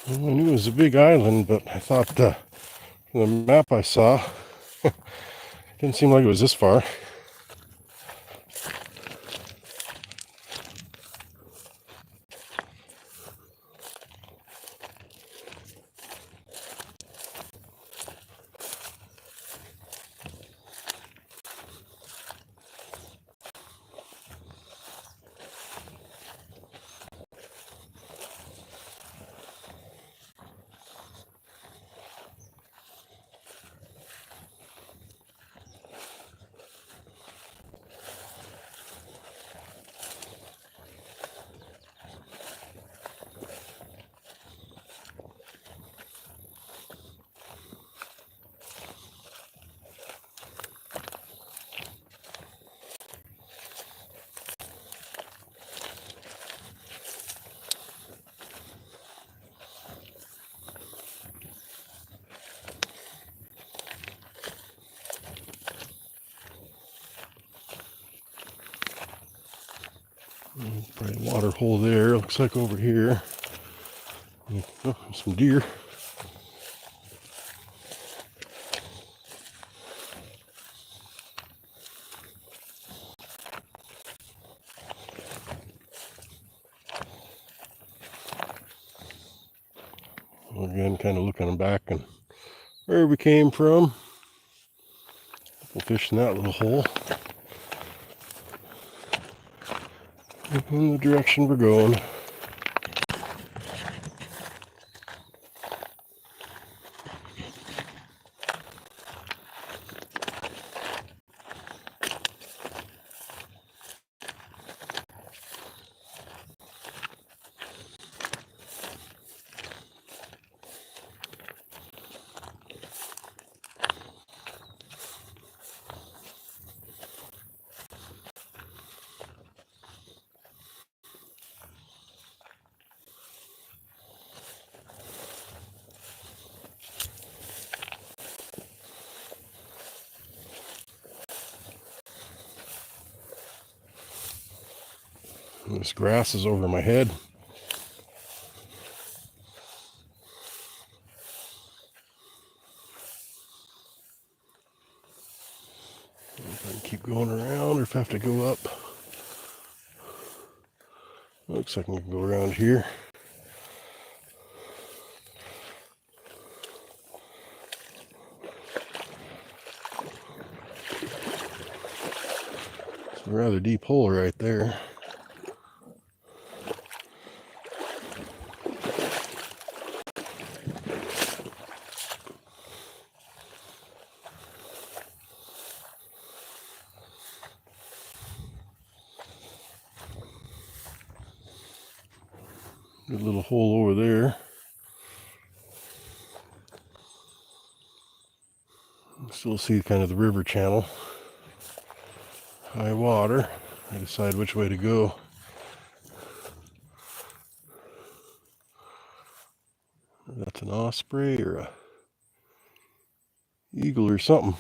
Well, I knew it was a big island, but I thought from the map I saw, didn't seem like it was this far. Probably a water hole there. Looks like over here. Oh, some deer. Again, kind of looking back and where we came from. Couple fish in that little hole. in the direction we're going. This grass is over my head. If I can keep going around or if I have to go up. Looks like I can go around here. It's a rather deep hole right there. Good little hole over there. Still see kind of the river channel. High water. I decide which way to go. That's an osprey or a eagle or something.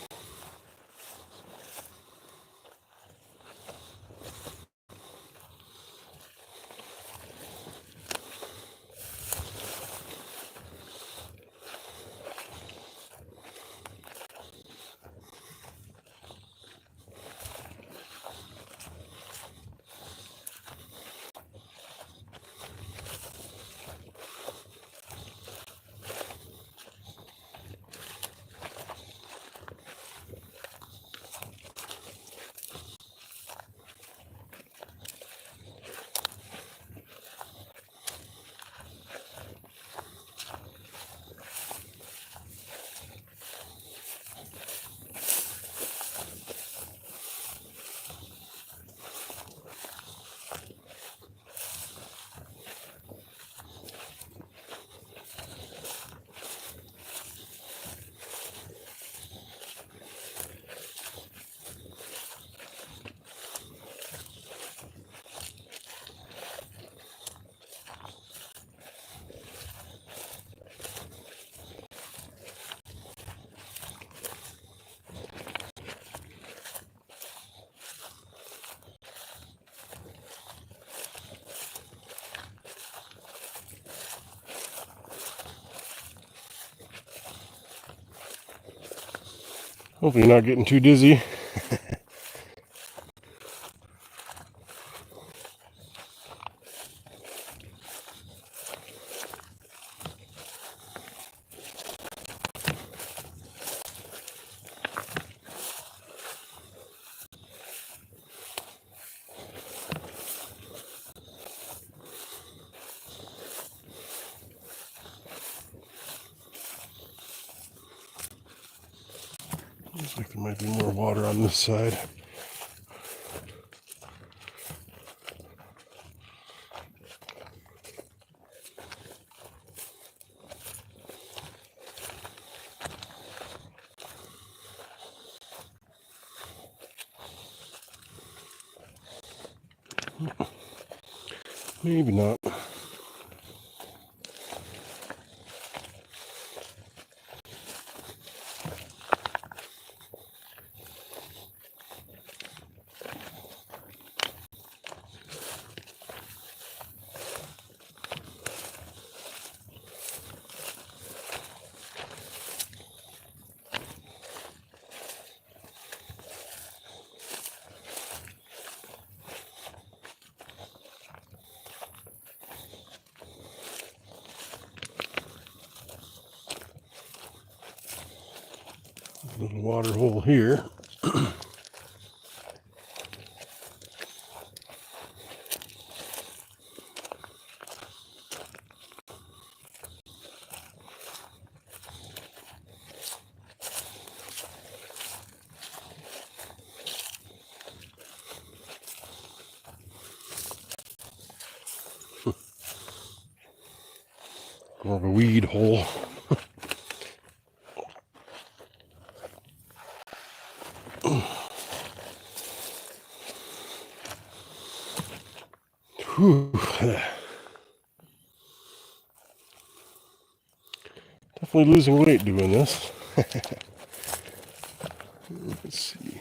Hopefully you're not getting too dizzy. Looks like there might be more water on this side. Maybe not. Little water hole here. More of a weed hole. Whew. Definitely losing weight doing this. Let's see.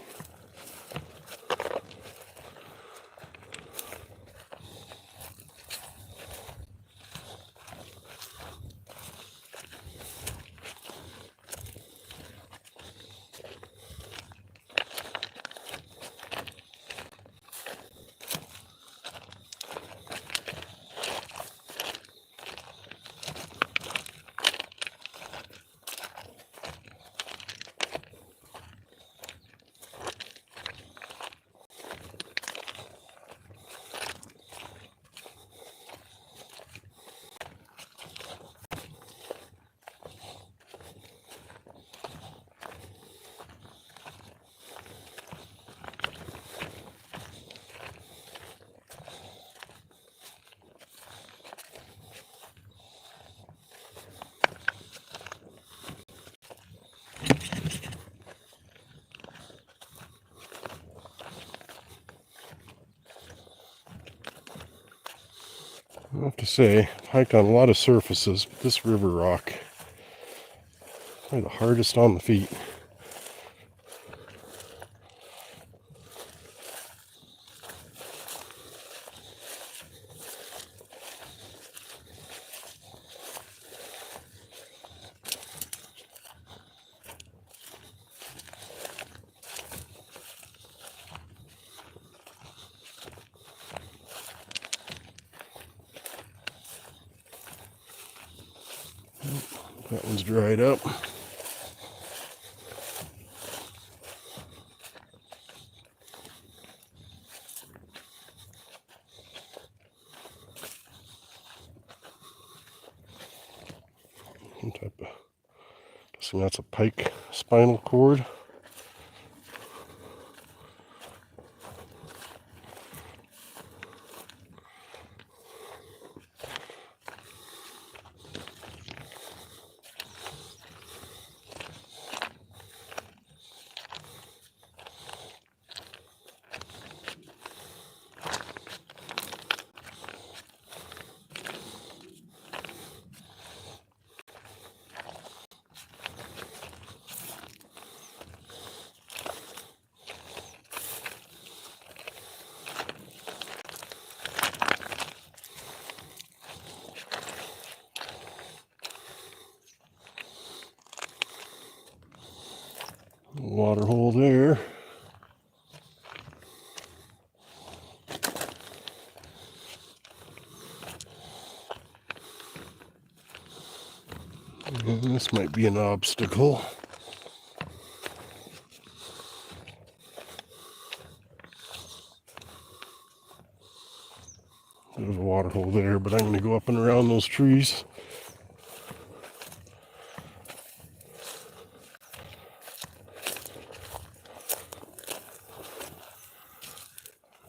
I have to say, I've hiked on a lot of surfaces, but this river rock is probably the hardest on the feet. That one's dried up. Some type of, guessing that's a pike spinal cord. Water hole there. And this might be an obstacle. There's a water hole there, but I'm going to go up and around those trees.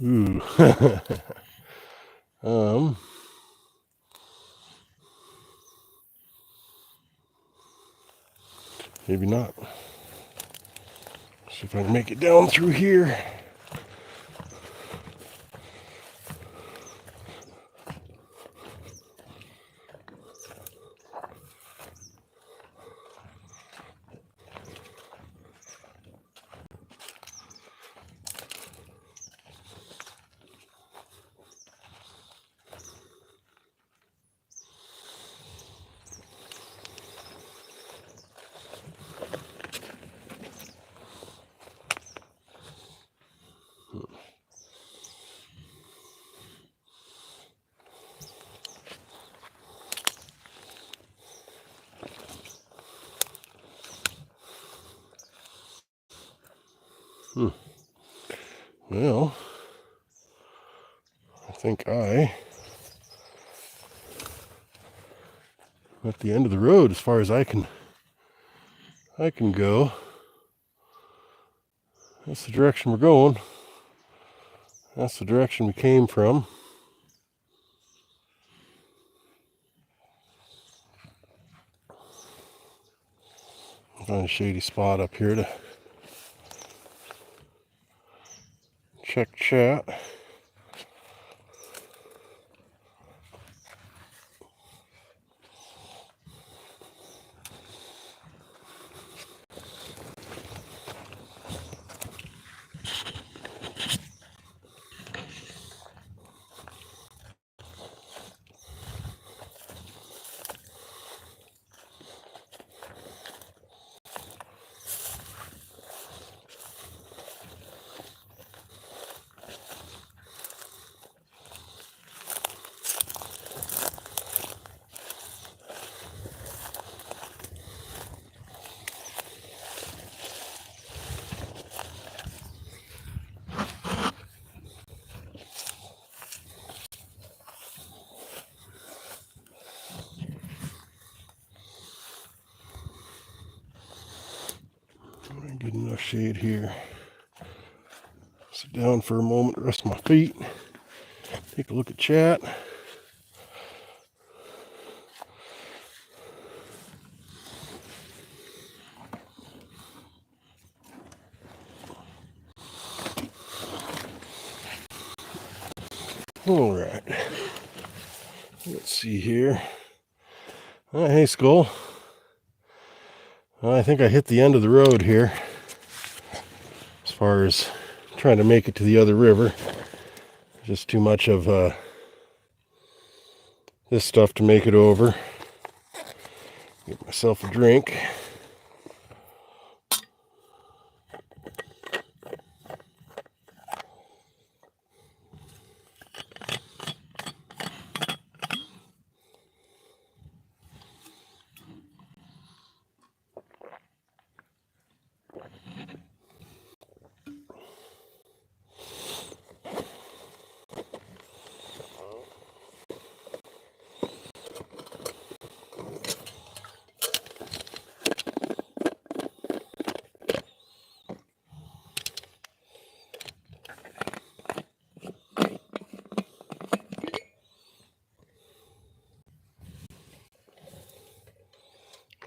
Ooh. Maybe not. See if I can make it down through here. Well, I think I'm at the end of the road as far as I can go. That's the direction we're going. That's the direction we came from. Find a shady spot up here to check chat. Get enough shade here. Sit down for a moment, rest my feet, take a look at chat. All right. Let's see here. Hey, Skull. I think I hit the end of the road here as far as trying to make it to the other river. Just too much of this stuff to make it over. Get myself a drink.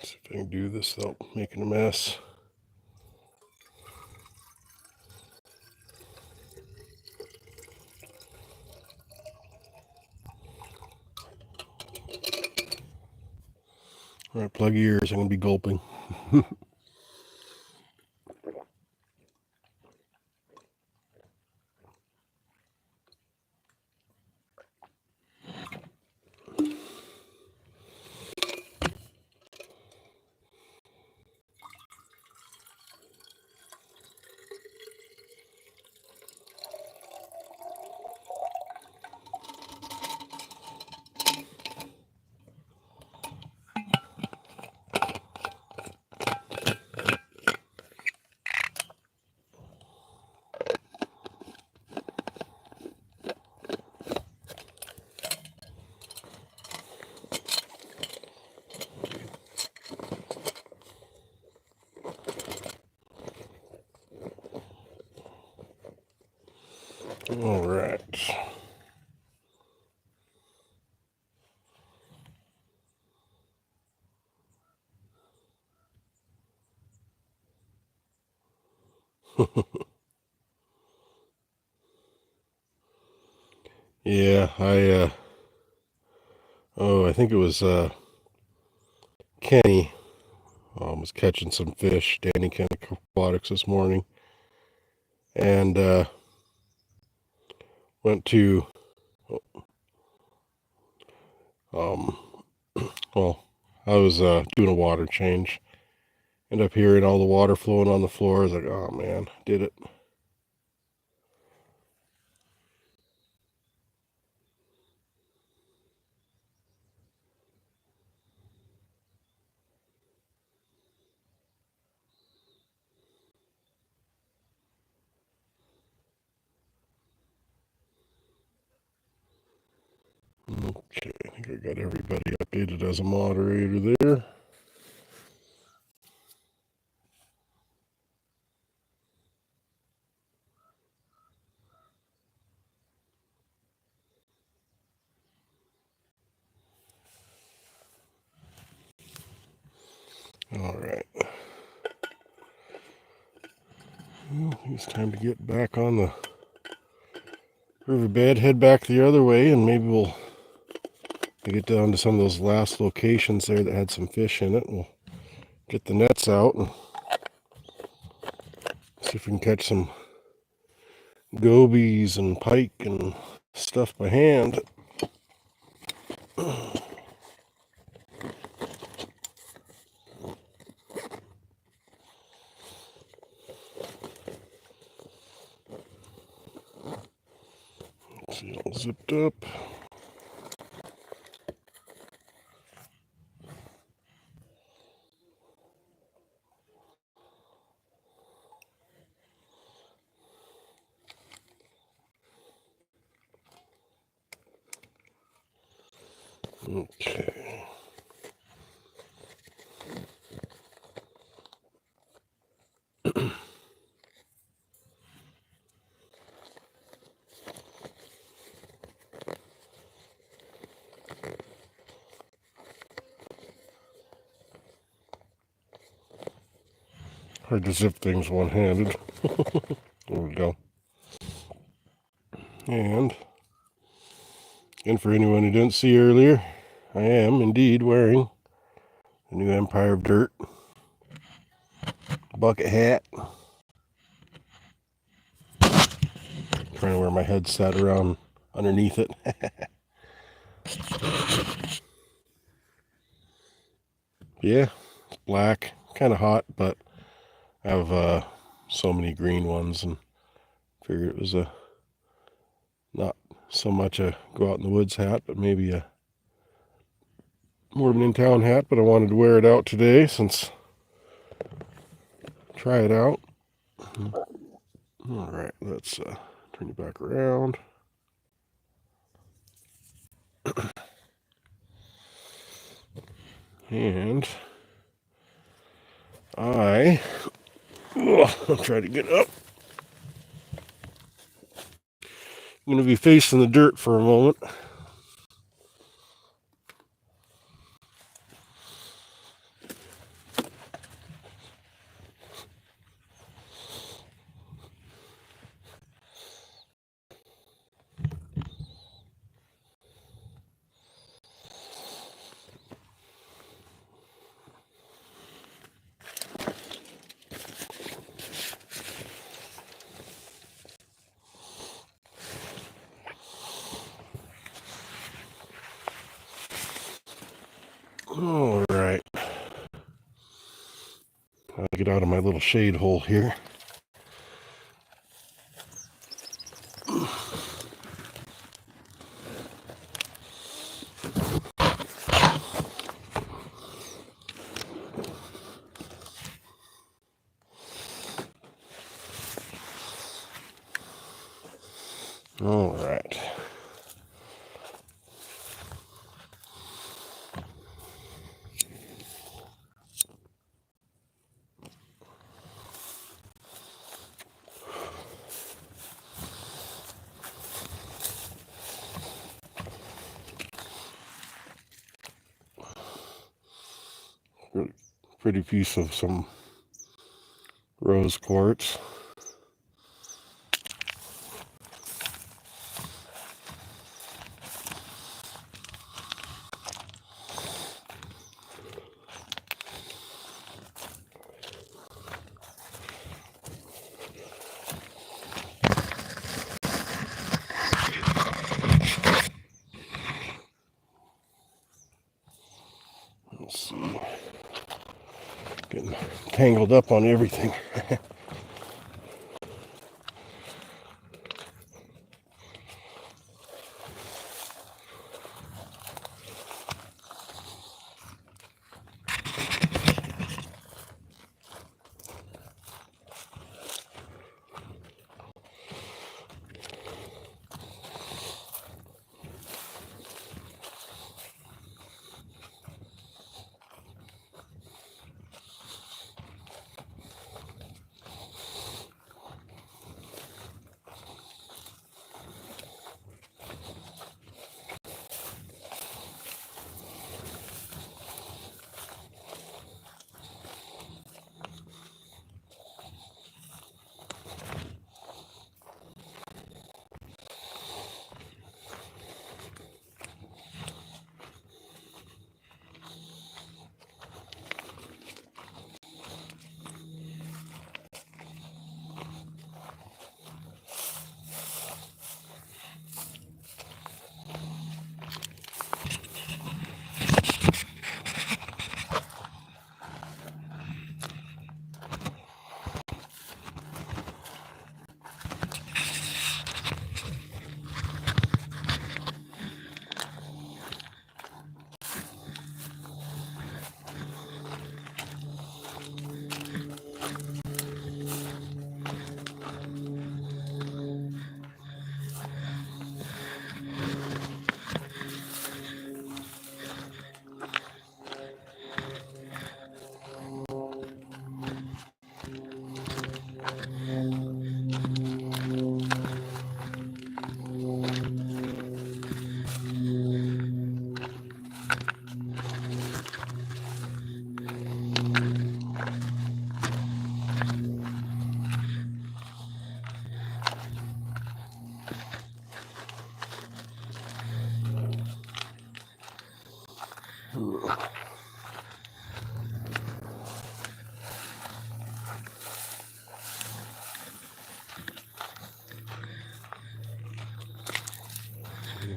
See if I can do this without making a mess. All right, plug your ears. I'm going to be gulping. All right. Yeah, I think it was Kenny was catching some fish, Danny Kenny Aquatics this morning, and went to um well, I was doing a water change. End up hearing all the water flowing on the floor. I was like, oh man, did it. Okay, I think I got everybody updated as a moderator there. All right. Well, it's time to get back on the riverbed, head back the other way, and maybe we'll get down to some of those last locations there that had some fish in it. We'll get the nets out and see if we can catch some gobies and pike and stuff by hand. See, all zipped up. Okay. Hard to zip things one-handed. There we go. And for anyone who didn't see earlier, I am indeed wearing the new Empire of Dirt bucket hat. Trying to wear my headset around underneath it. Yeah, it's black, kind of hot, but I have so many green ones and figured it was a not so much a go out in the woods hat, but maybe a more of an in-town hat. But I wanted to wear it out today since try it out. All right, let's turn you back around. And I'll try to get up. I'm going to be facing the dirt for a moment. All right. I'll get out of my little shade hole here. All right. Really pretty piece of some rose quartz. Let's see. Getting tangled up on everything.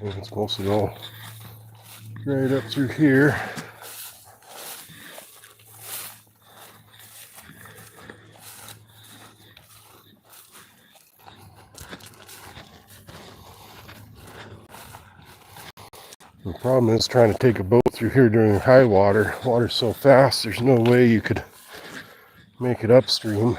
think it's mostly all right up through here. The problem is trying to take a boat through here during high water. Water's so fast, there's no way you could make it upstream.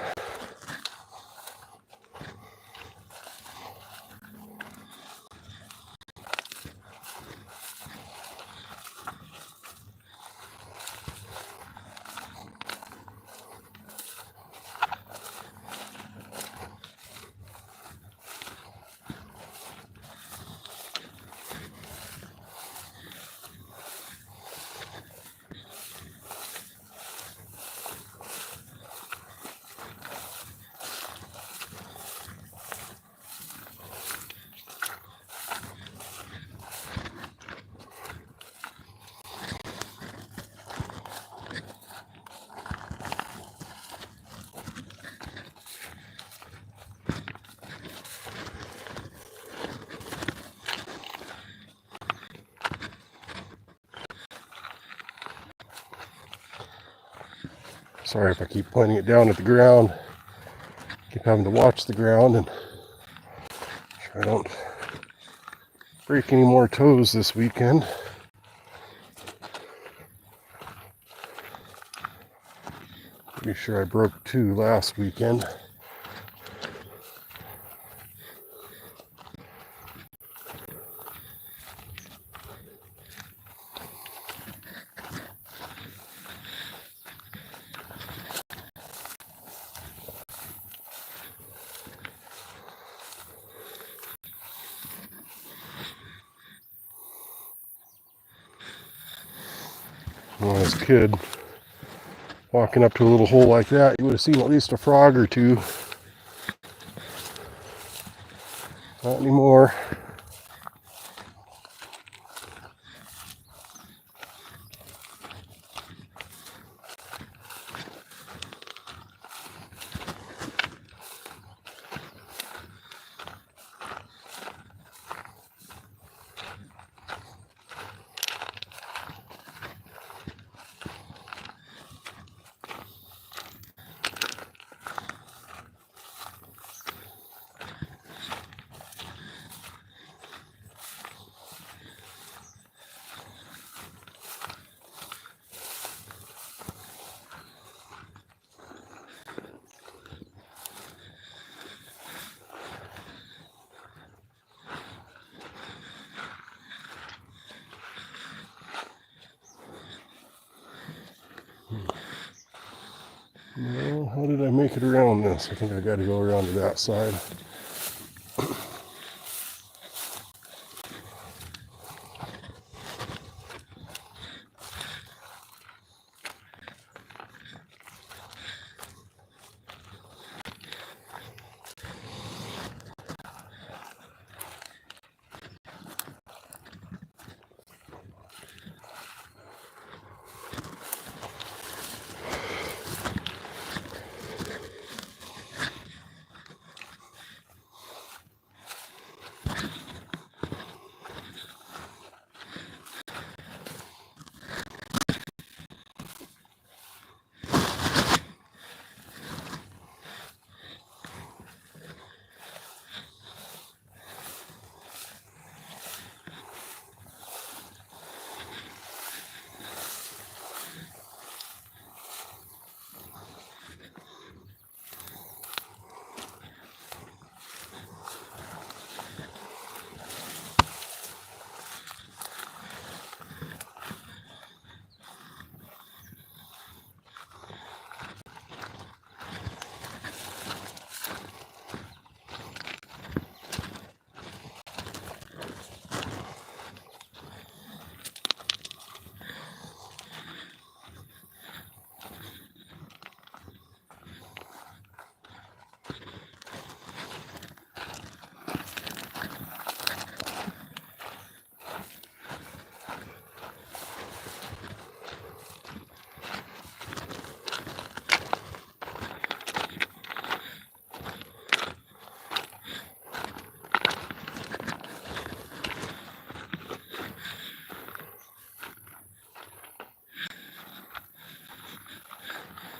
Sorry if I keep pointing it down at the ground. Keep having to watch the ground and sure I don't break any more toes this weekend. Pretty sure I broke 2 last weekend. When I was a kid, walking up to a little hole like that, you would have seen at least a frog or 2. Not anymore. Well, how did I make it around this? I think I got to go around to that side.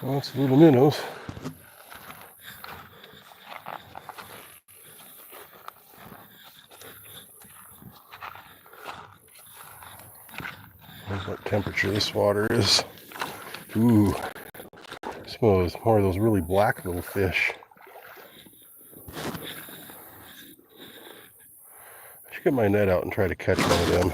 Lots of little minnows. Look what temperature this water is. Ooh, smells more of those really black little fish. I should get my net out and try to catch one of them.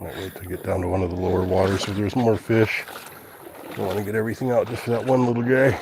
Might wait to get down to one of the lower waters so there's more fish. Don't want to get everything out just for that one little guy.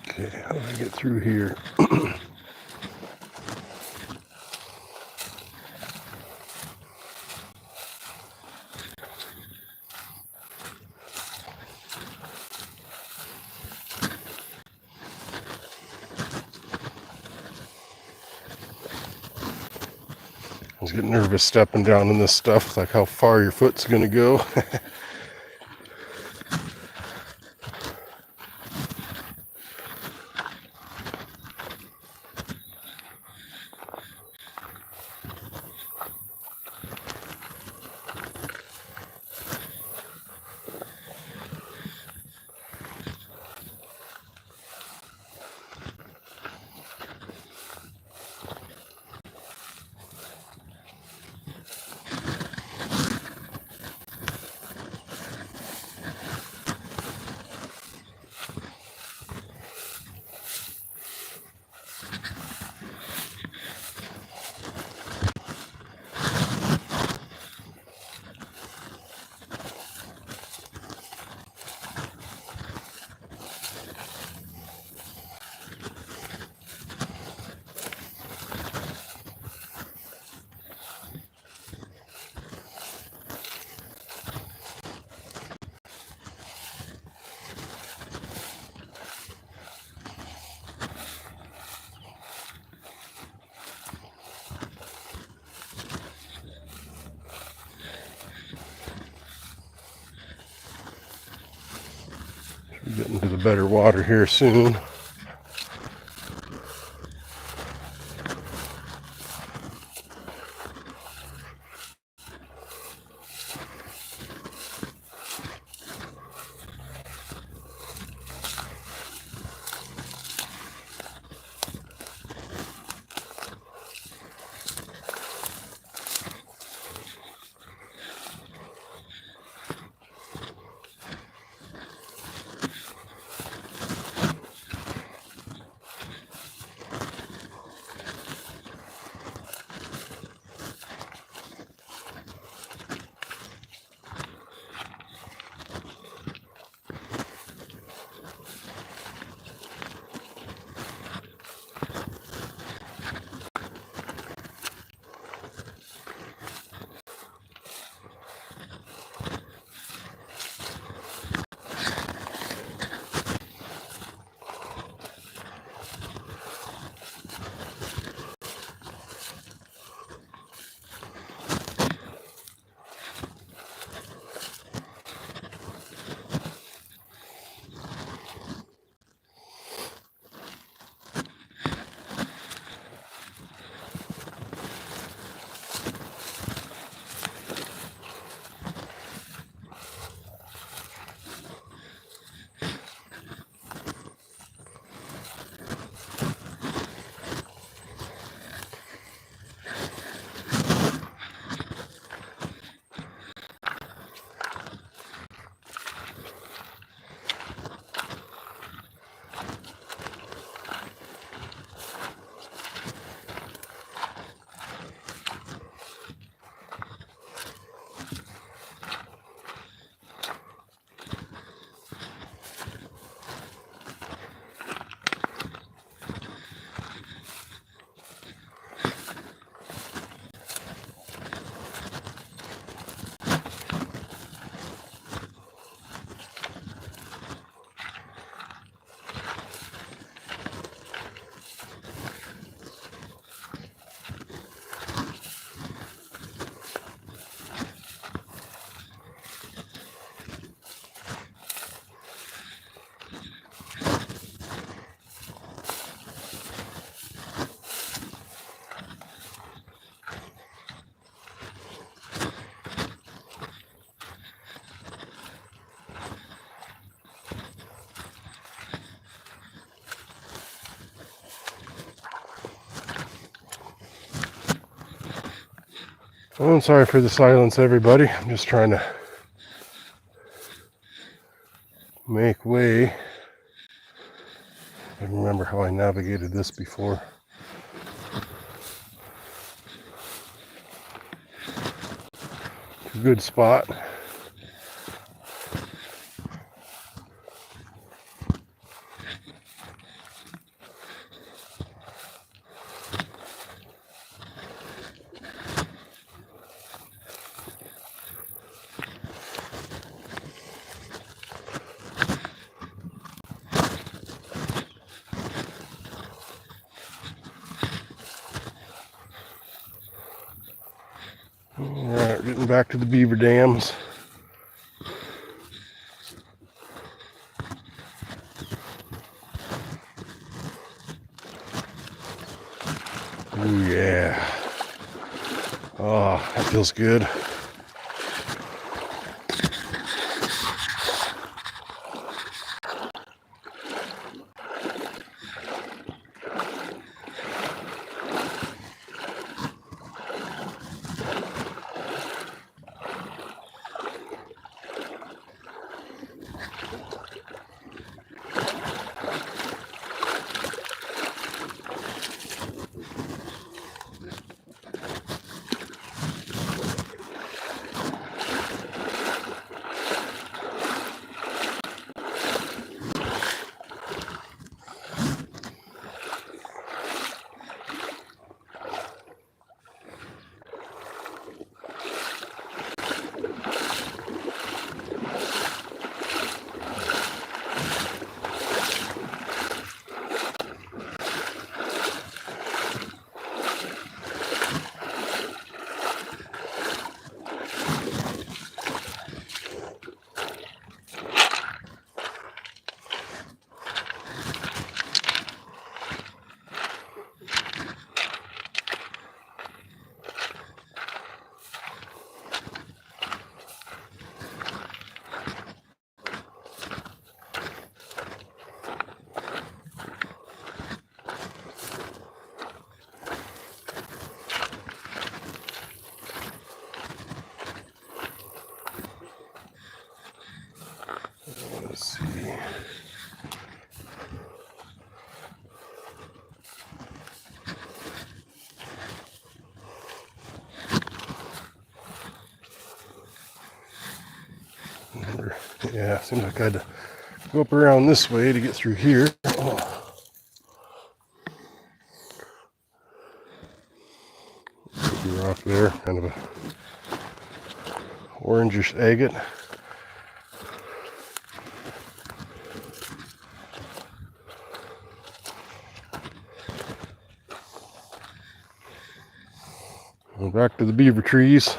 Okay, how do I get through here? I was getting nervous stepping down in this stuff, like how far your foot's gonna go. Getting to the better water here soon. Oh, I'm sorry for the silence, everybody. I'm just trying to make way. I remember how I navigated this before. It's a good spot. Alright, getting back to the beaver dams. Ooh, yeah. Oh, that feels good. Let's see. Yeah, seems like I had to go up around this way to get through here. Oh. Big rock there, kind of a orangish agate. Well, back to the beaver trees.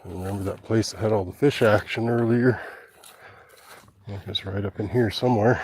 Remember that place that had all the fish action earlier? I think it's right up in here somewhere.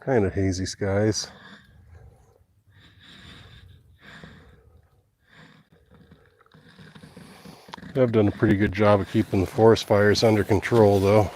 Kind of hazy skies. I've done a pretty good job of keeping the forest fires under control, though.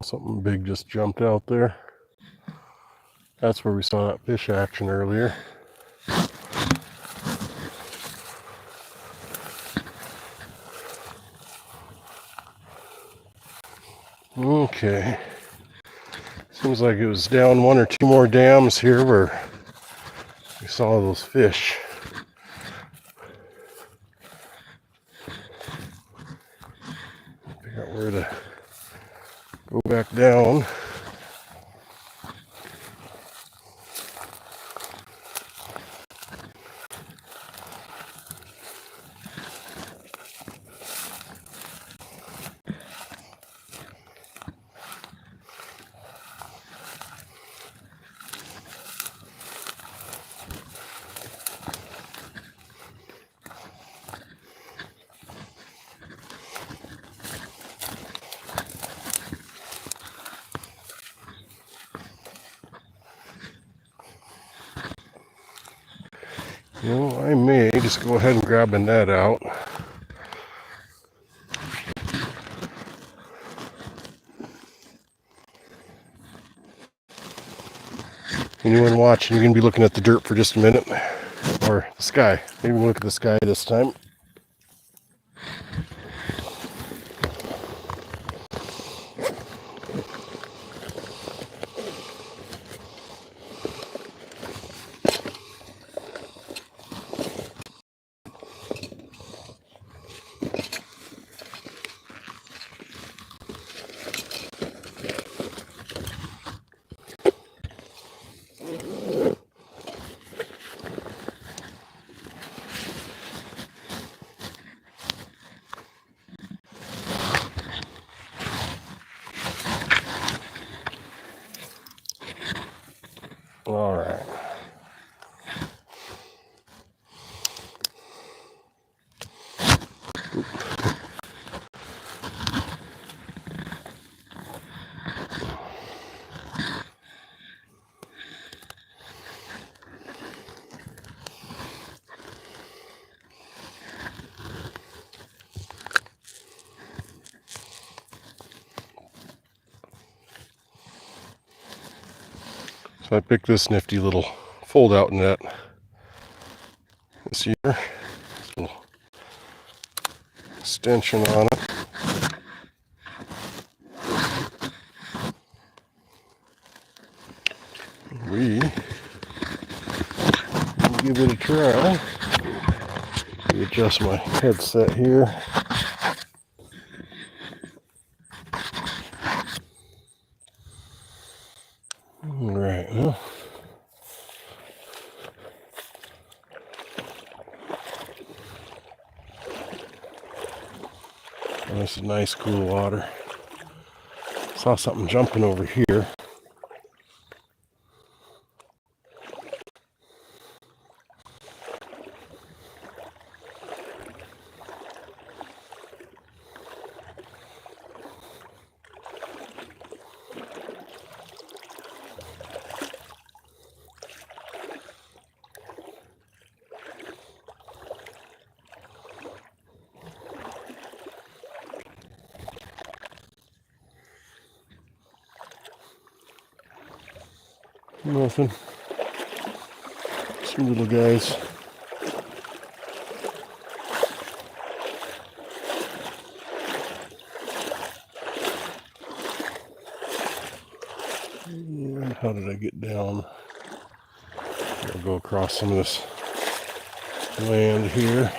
Something big just jumped out there. That's where we saw that fish action earlier. Okay. Seems like it was down one or two more dams here where we saw those fish. Figure out where to go back down. You know, I may just go ahead and grab a net out. Anyone watching, you're going to be looking at the dirt for just a minute. Or the sky. Maybe we'll look at the sky this time. All right. So I picked this nifty little fold-out net this year. This little extension on it. We will give it a try. Let me adjust my headset here. All right. Well, this is nice, cool water. Saw something jumping over here. Nothing. Some little guys. And how did I get down? I'll go across some of this land here.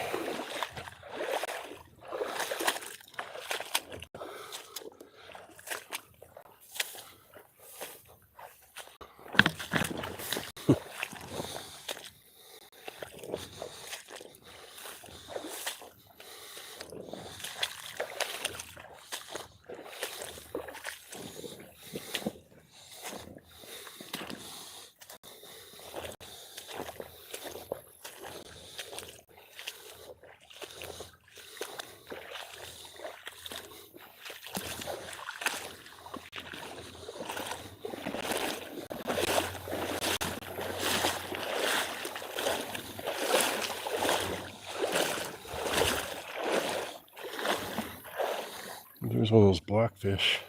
There's one of those blackfish.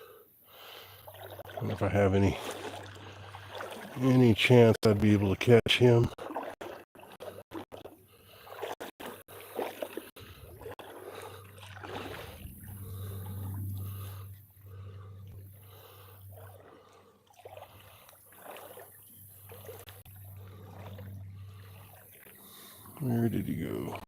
I wonder if I have any chance I'd be able to catch him. Where did he go?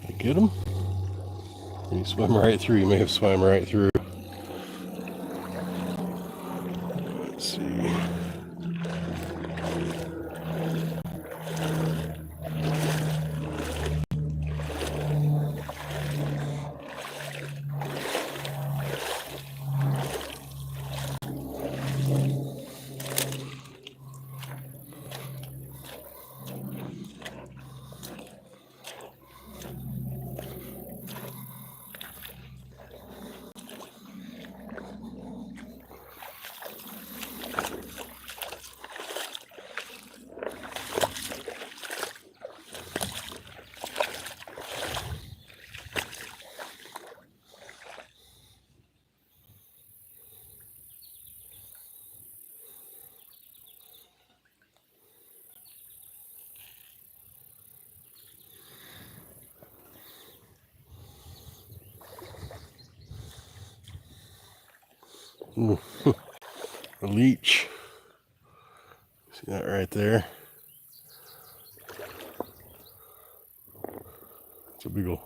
Did I get him? He swam right through. He may have swam right through. Let's see. Ooh, a leech. See that right there? It's a big old,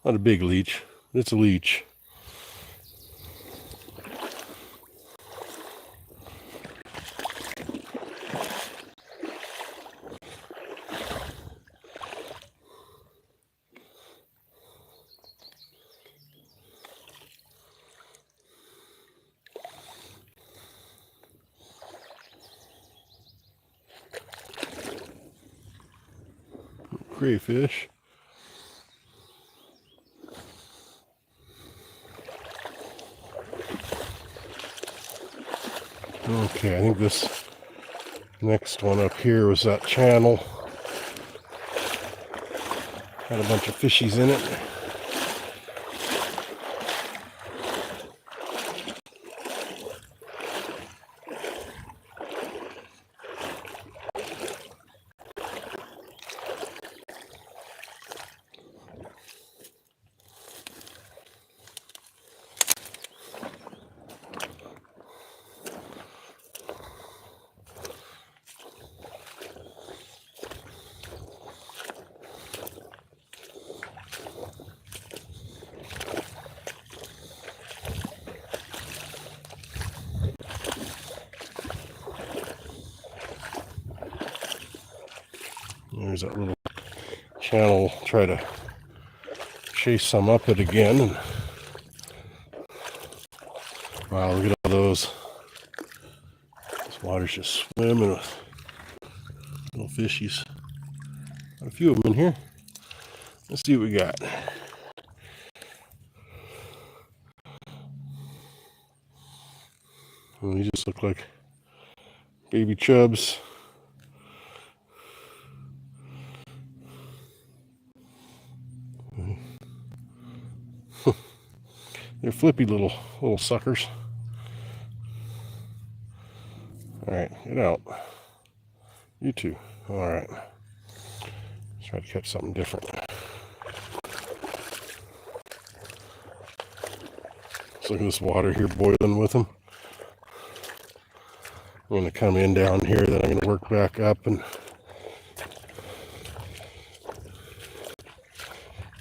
not a big leech, but it's a leech. Crayfish. Okay, I think this next one up here was that channel. Had a bunch of fishies in it. There's that little channel. Try to chase some up it again. And wow, look at all those. This water's just swimming with little fishies. Got a few of them in here. Let's see what we got. Well, these just look like baby chubs. They're flippy little suckers. All right, get out. You too. All right. Let's try to catch something different. Let's look at this water here boiling with them. I'm going to come in down here, then I'm going to work back up, and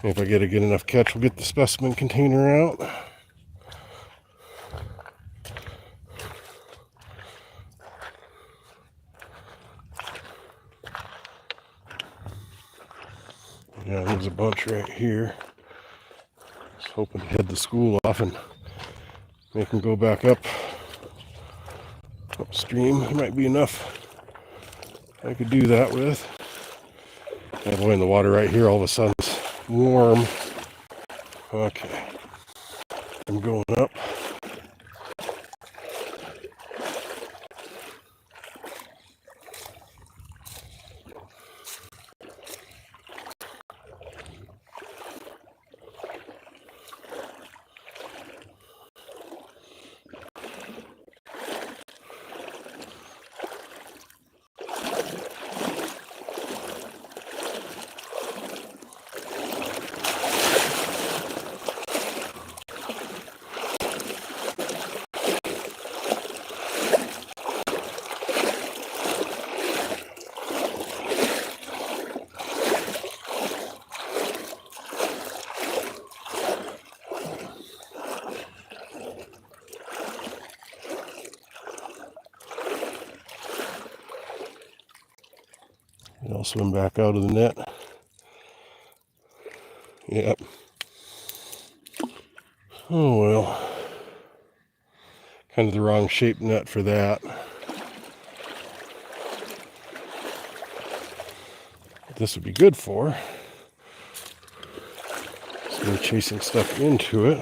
if I get a good enough catch, we'll get the specimen container out. Yeah, there's a bunch right here. Just hoping to head the school off and make them go back upstream. There might be enough I could do that with. Yeah, boy, in the water right here all of a sudden it's warm. Okay, I'm going up. I'll swim back out of the net. Yep. Oh well. Kind of the wrong shaped net for that. What this would be good for. So we're chasing stuff into it.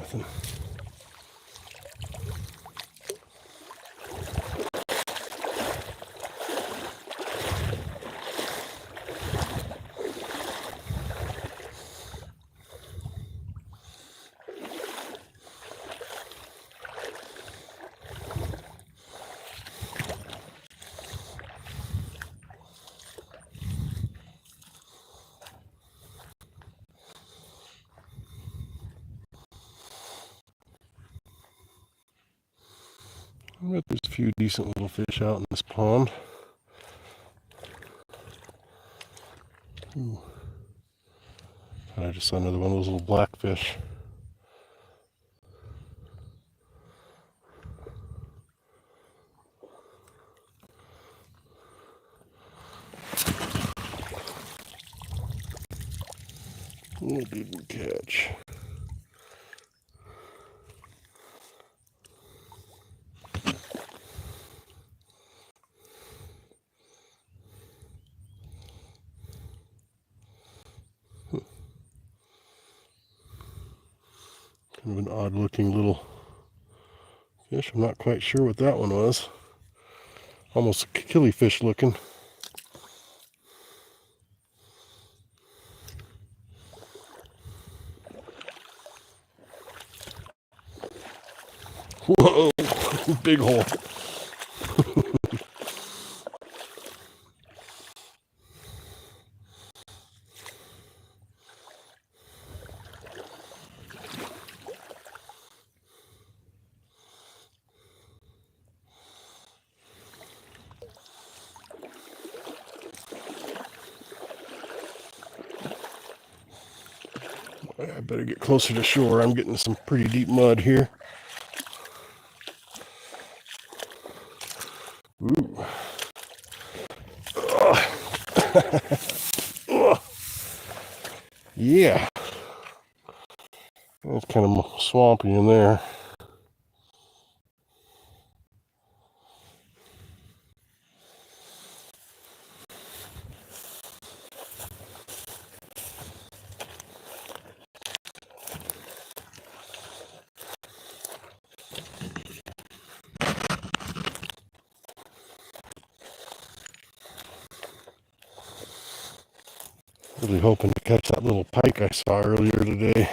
Nothing. I bet there's a few decent little fish out in this pond. Ooh. I just saw another one of those little blackfish. What did we catch? Kind of an odd looking little fish. I'm not quite sure what that one was. Almost killifish looking. Whoa, big hole. I better get closer to shore. I'm getting some pretty deep mud here. Ooh. Yeah. It's kind of swampy in there. Really hoping to catch that little pike I saw earlier today.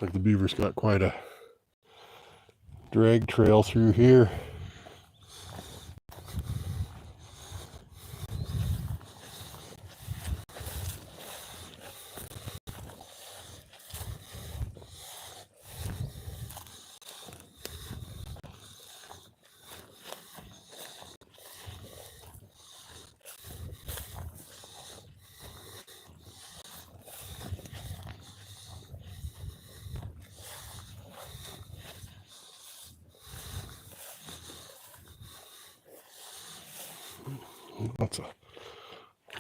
Looks like the beaver's got quite a drag trail through here. Lots of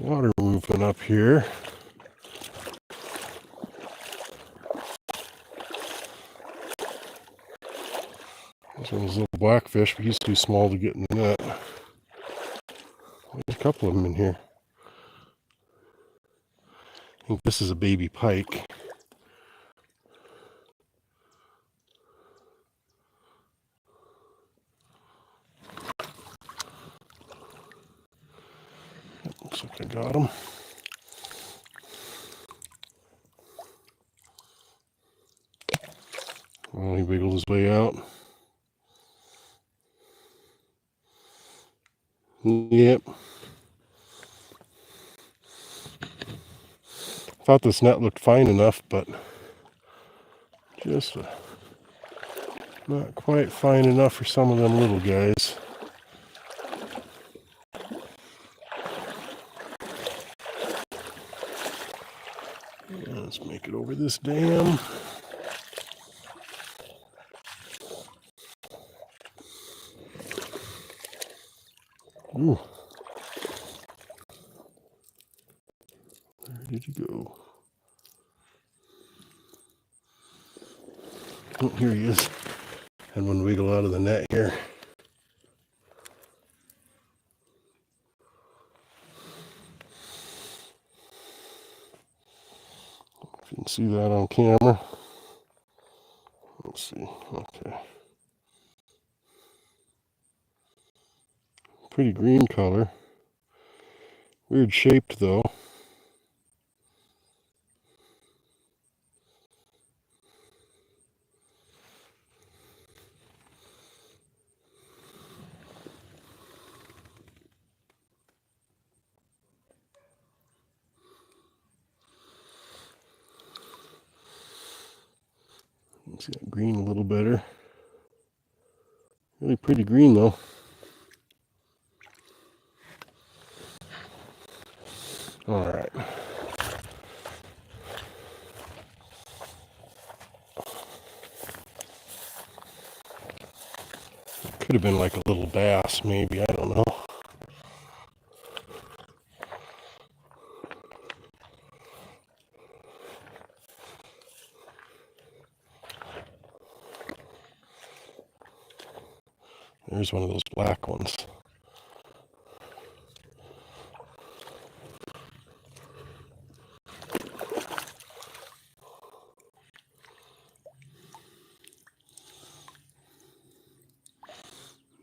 water moving up here. This one's a little blackfish, but he's too small to get in the net. There's a couple of them in here. I think this is a baby pike. Looks like I got him. Oh, he wiggled his way out. Yep. Thought this net looked fine enough, but just not quite fine enough for some of them little guys. Let's make it over this dam. Ooh. Where did he go? Oh, here he is. Had one wiggle out of the net here. If you can see that on camera. Let's see. Okay. Pretty green color. Weird shaped though. See that green a little better. Really pretty green though. All right. Could have been like a little bass, maybe. I don't know. There's one of those black ones.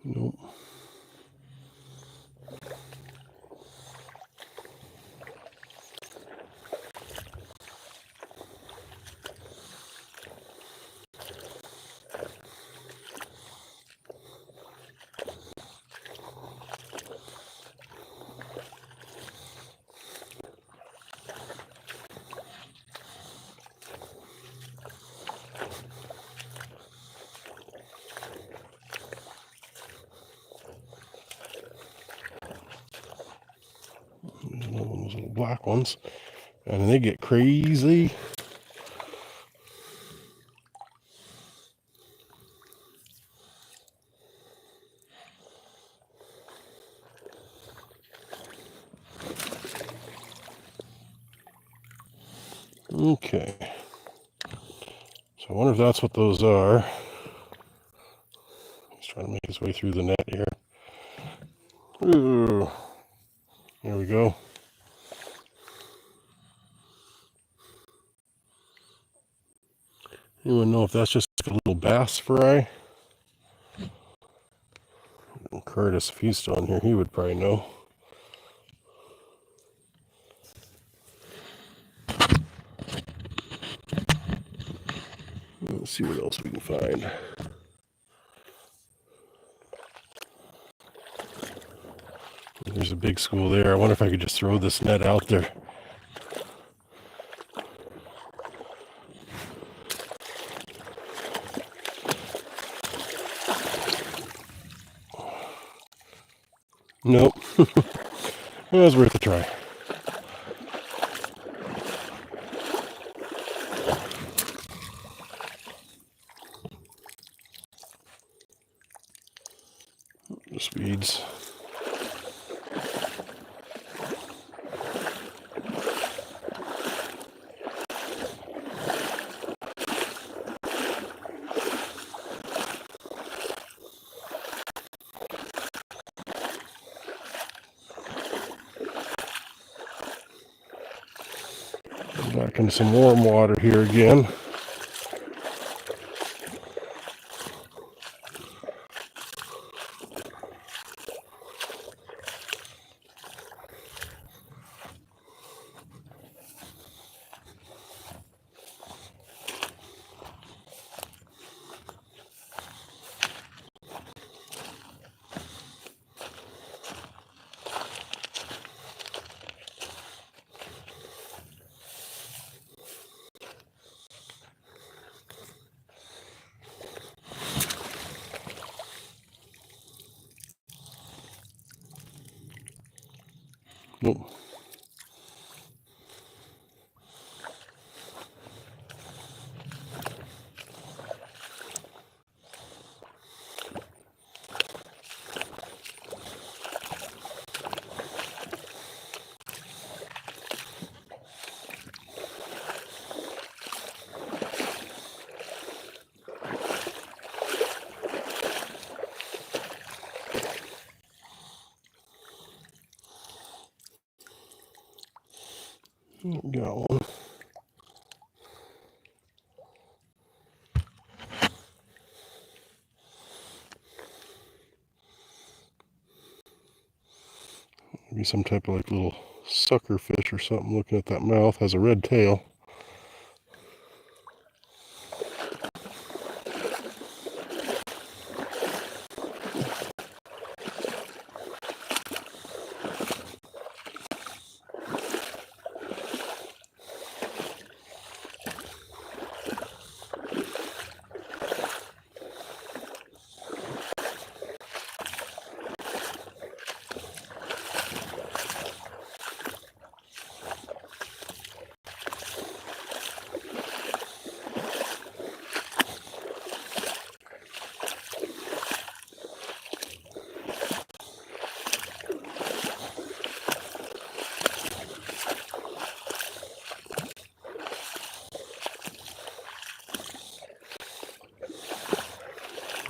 Nope. One of those little black ones. And they get crazy. Okay. So I wonder if that's what those are. He's trying to make his way through the net here. Ooh. There we go. Anyone know if that's just a little bass fry? Curtis, if he's still in here, he would probably know. Let's see what else we can find. There's a big school there. I wonder if I could just throw this net out there. Nope. It was worth a try. Just weeds. Back into some warm water here again. Nope. Got one. Maybe some type of like little sucker fish or something. Looking at that mouth, has a red tail.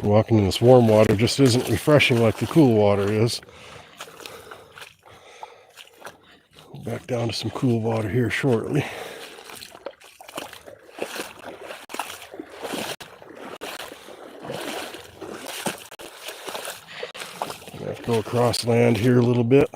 Walking in this warm water just isn't refreshing like the cool water is. Back down to some cool water here shortly. I have to go across land here a little bit.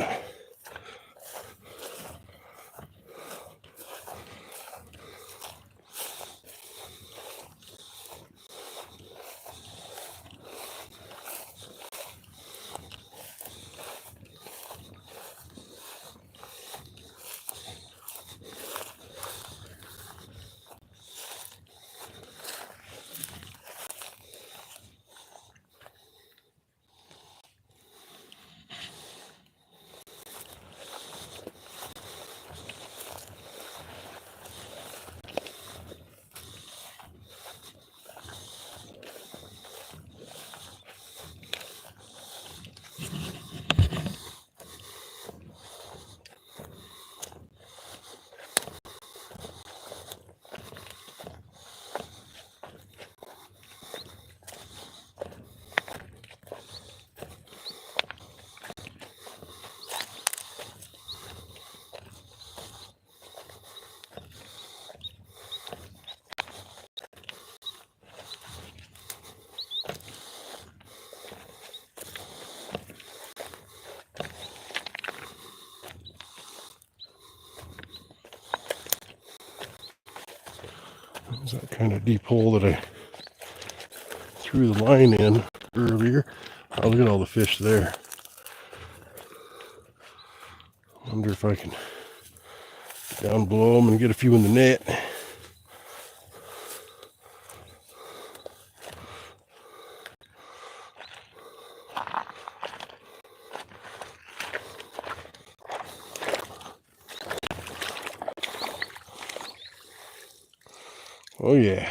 There's that kind of deep hole that I threw the line in earlier. Oh, look at all the fish there. Wonder if I can get down below them and get a few in the net. Oh yeah.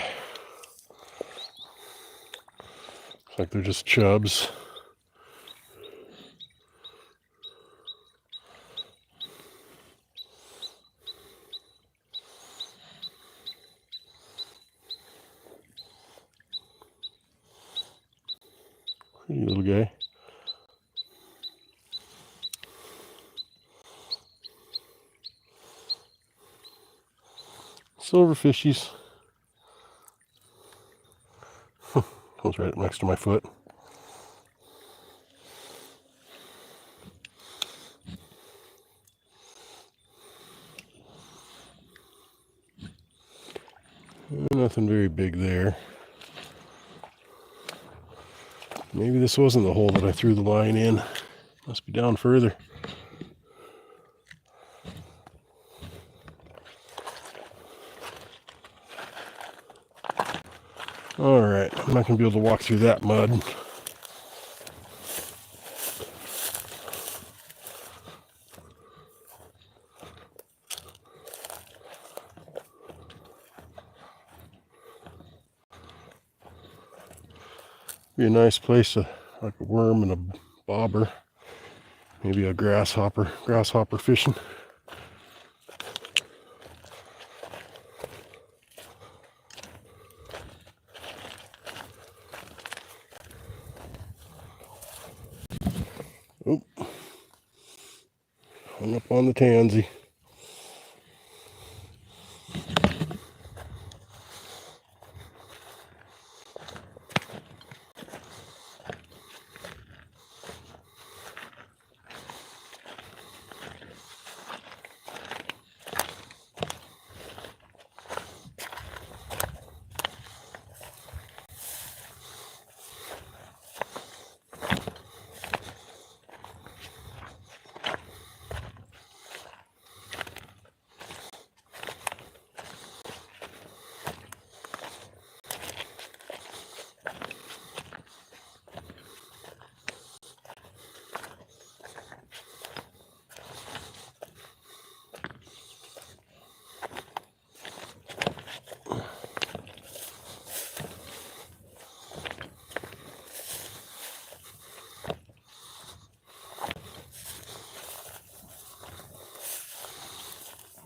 Looks like they're just chubs. Pretty little guy. Silver fishies. Goes right up next to my foot. Nothing very big there. Maybe this wasn't the hole that I threw the line in. Must be down further. Alright, I'm not going to be able to walk through that mud. Be a nice place to, like a worm and a bobber. Maybe a grasshopper fishing. Oop. Hung up on the tansy.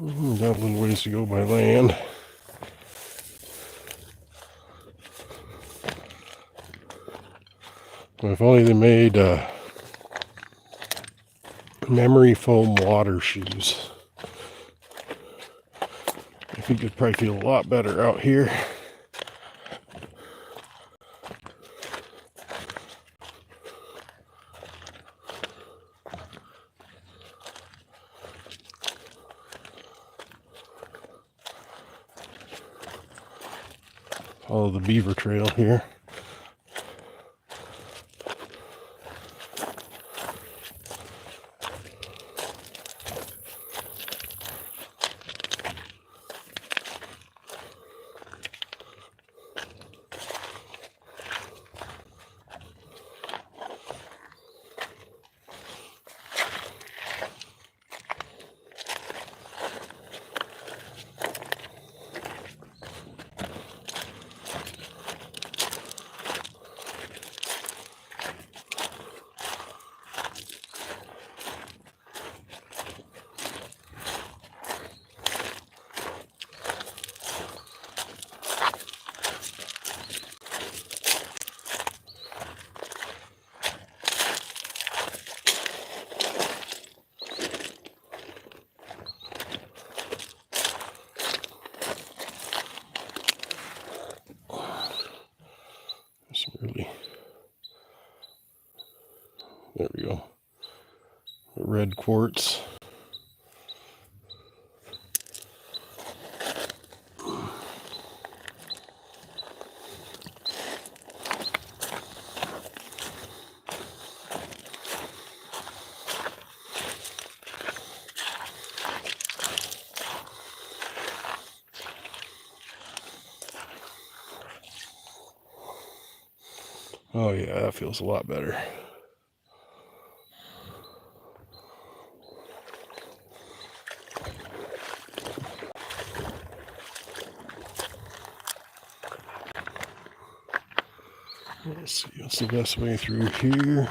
Got a little ways to go by land. If only they made memory foam water shoes. I think it'd probably feel a lot better out here. Follow the beaver trail here. There we go. Red quartz. Oh yeah, that feels a lot better. Let's see, what's the best way through here?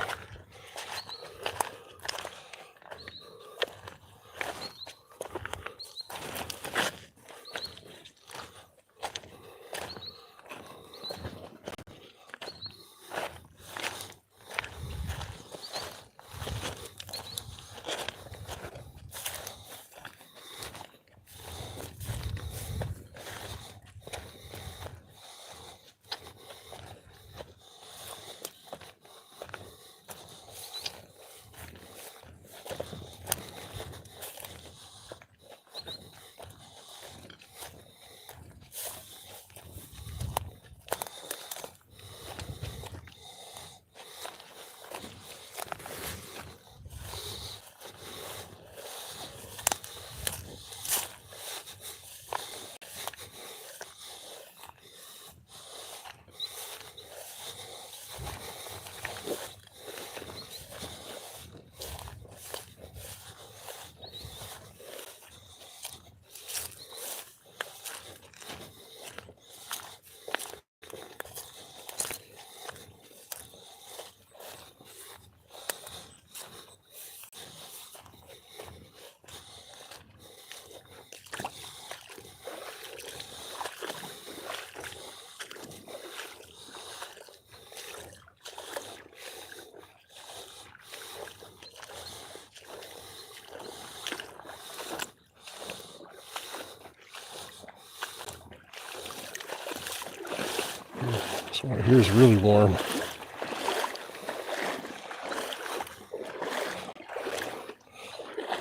This one here is really warm.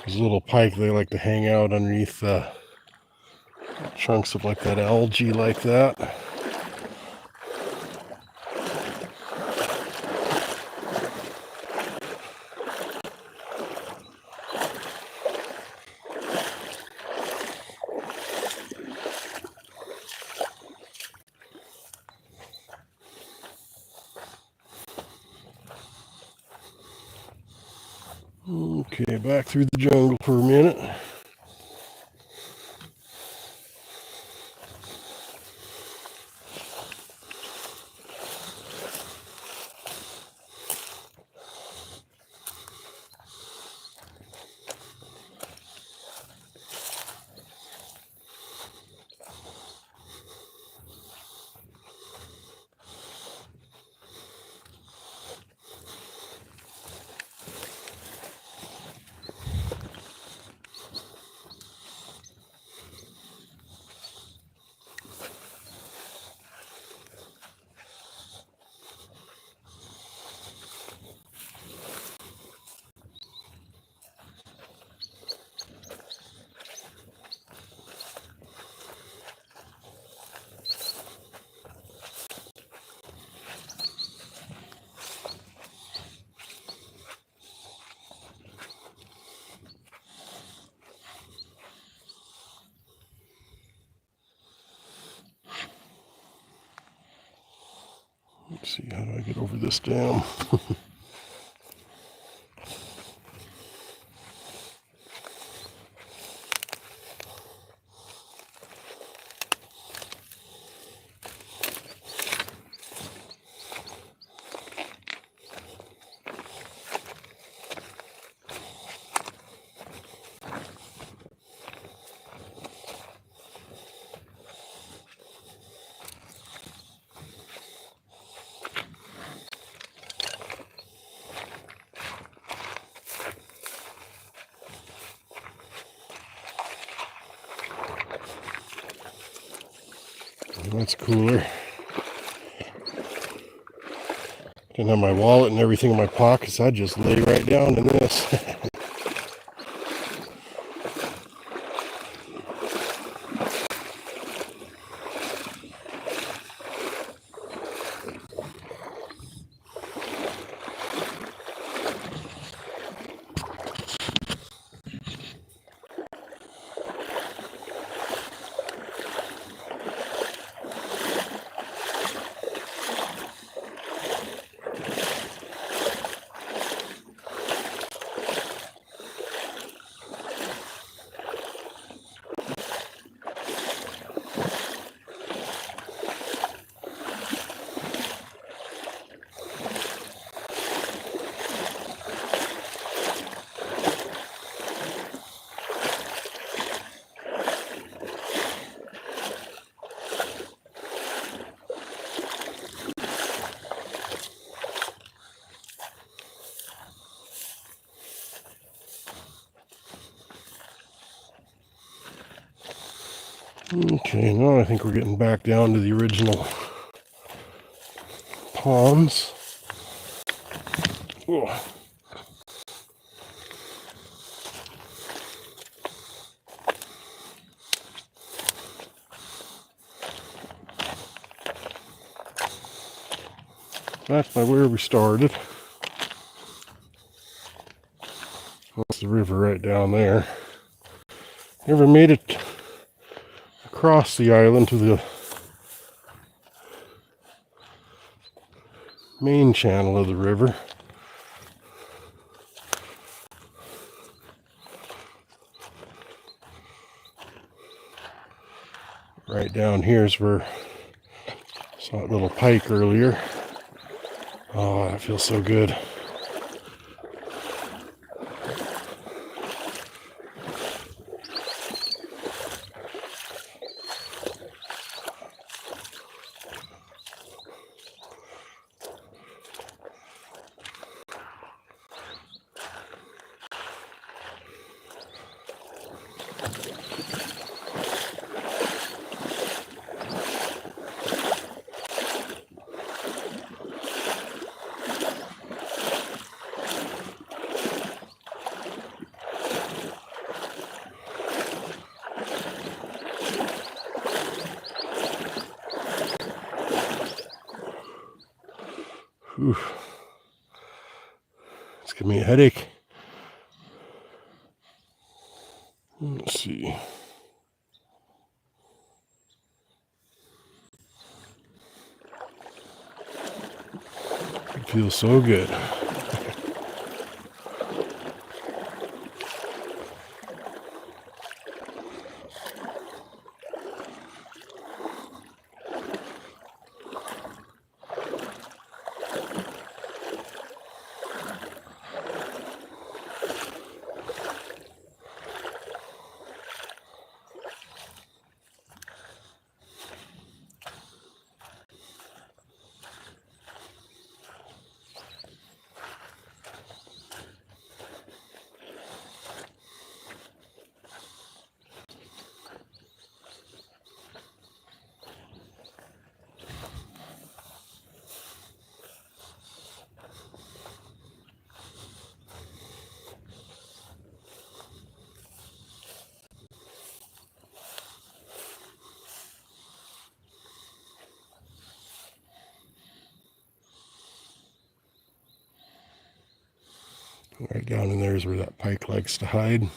These little pike, they like to hang out underneath chunks of like that algae like that. Okay, back through the jungle for a minute. Let's see, how do I get over this dam? That's cooler. Didn't have my wallet and everything in my pockets. I just lay right down in this. Okay, now I think we're getting back down to the original ponds. Ugh. Back by where we started. That's the river right down there. Never made it across the island to the main channel of the river. Right down here is where I saw that little pike earlier. Oh, that feels so good. Whew. It's giving me a headache. Let's see. It feels so good. Right down in there is where that pike likes to hide.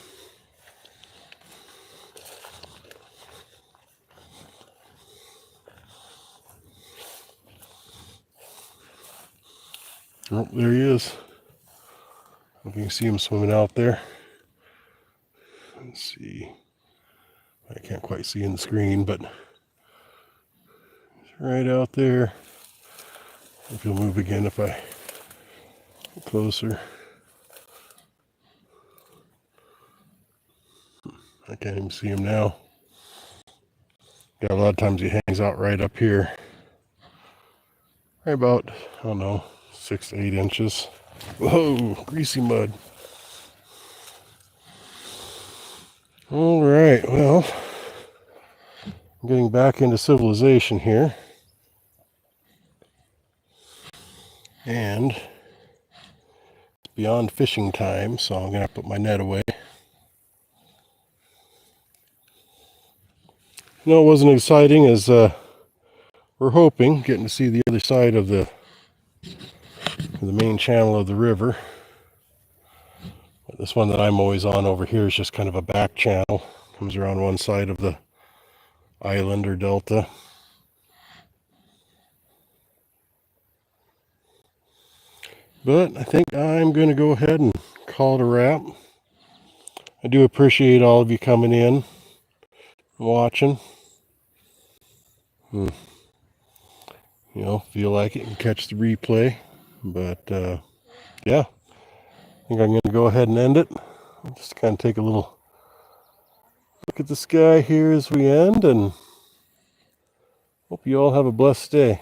Oh, there he is. If you can see him swimming out there. Let's see. I can't quite see in the screen, but he's right out there. If he'll move again if I get closer. I can't even see him now. Yeah, a lot of times he hangs out right up here. Right about, I don't know, 6 to 8 inches. Whoa, greasy mud. All right, well, I'm getting back into civilization here. And it's beyond fishing time, so I'm going to put my net away. No, it wasn't exciting as we're hoping, getting to see the other side of the main channel of the river. But this one that I'm always on over here is just kind of a back channel. Comes around one side of the island or delta. But I think I'm going to go ahead and call it a wrap. I do appreciate all of you coming in and watching. You know, feel like it and catch the replay. But yeah, I think I'm going to go ahead and end it. Just kind of take a little look at the sky here as we end, and hope you all have a blessed day.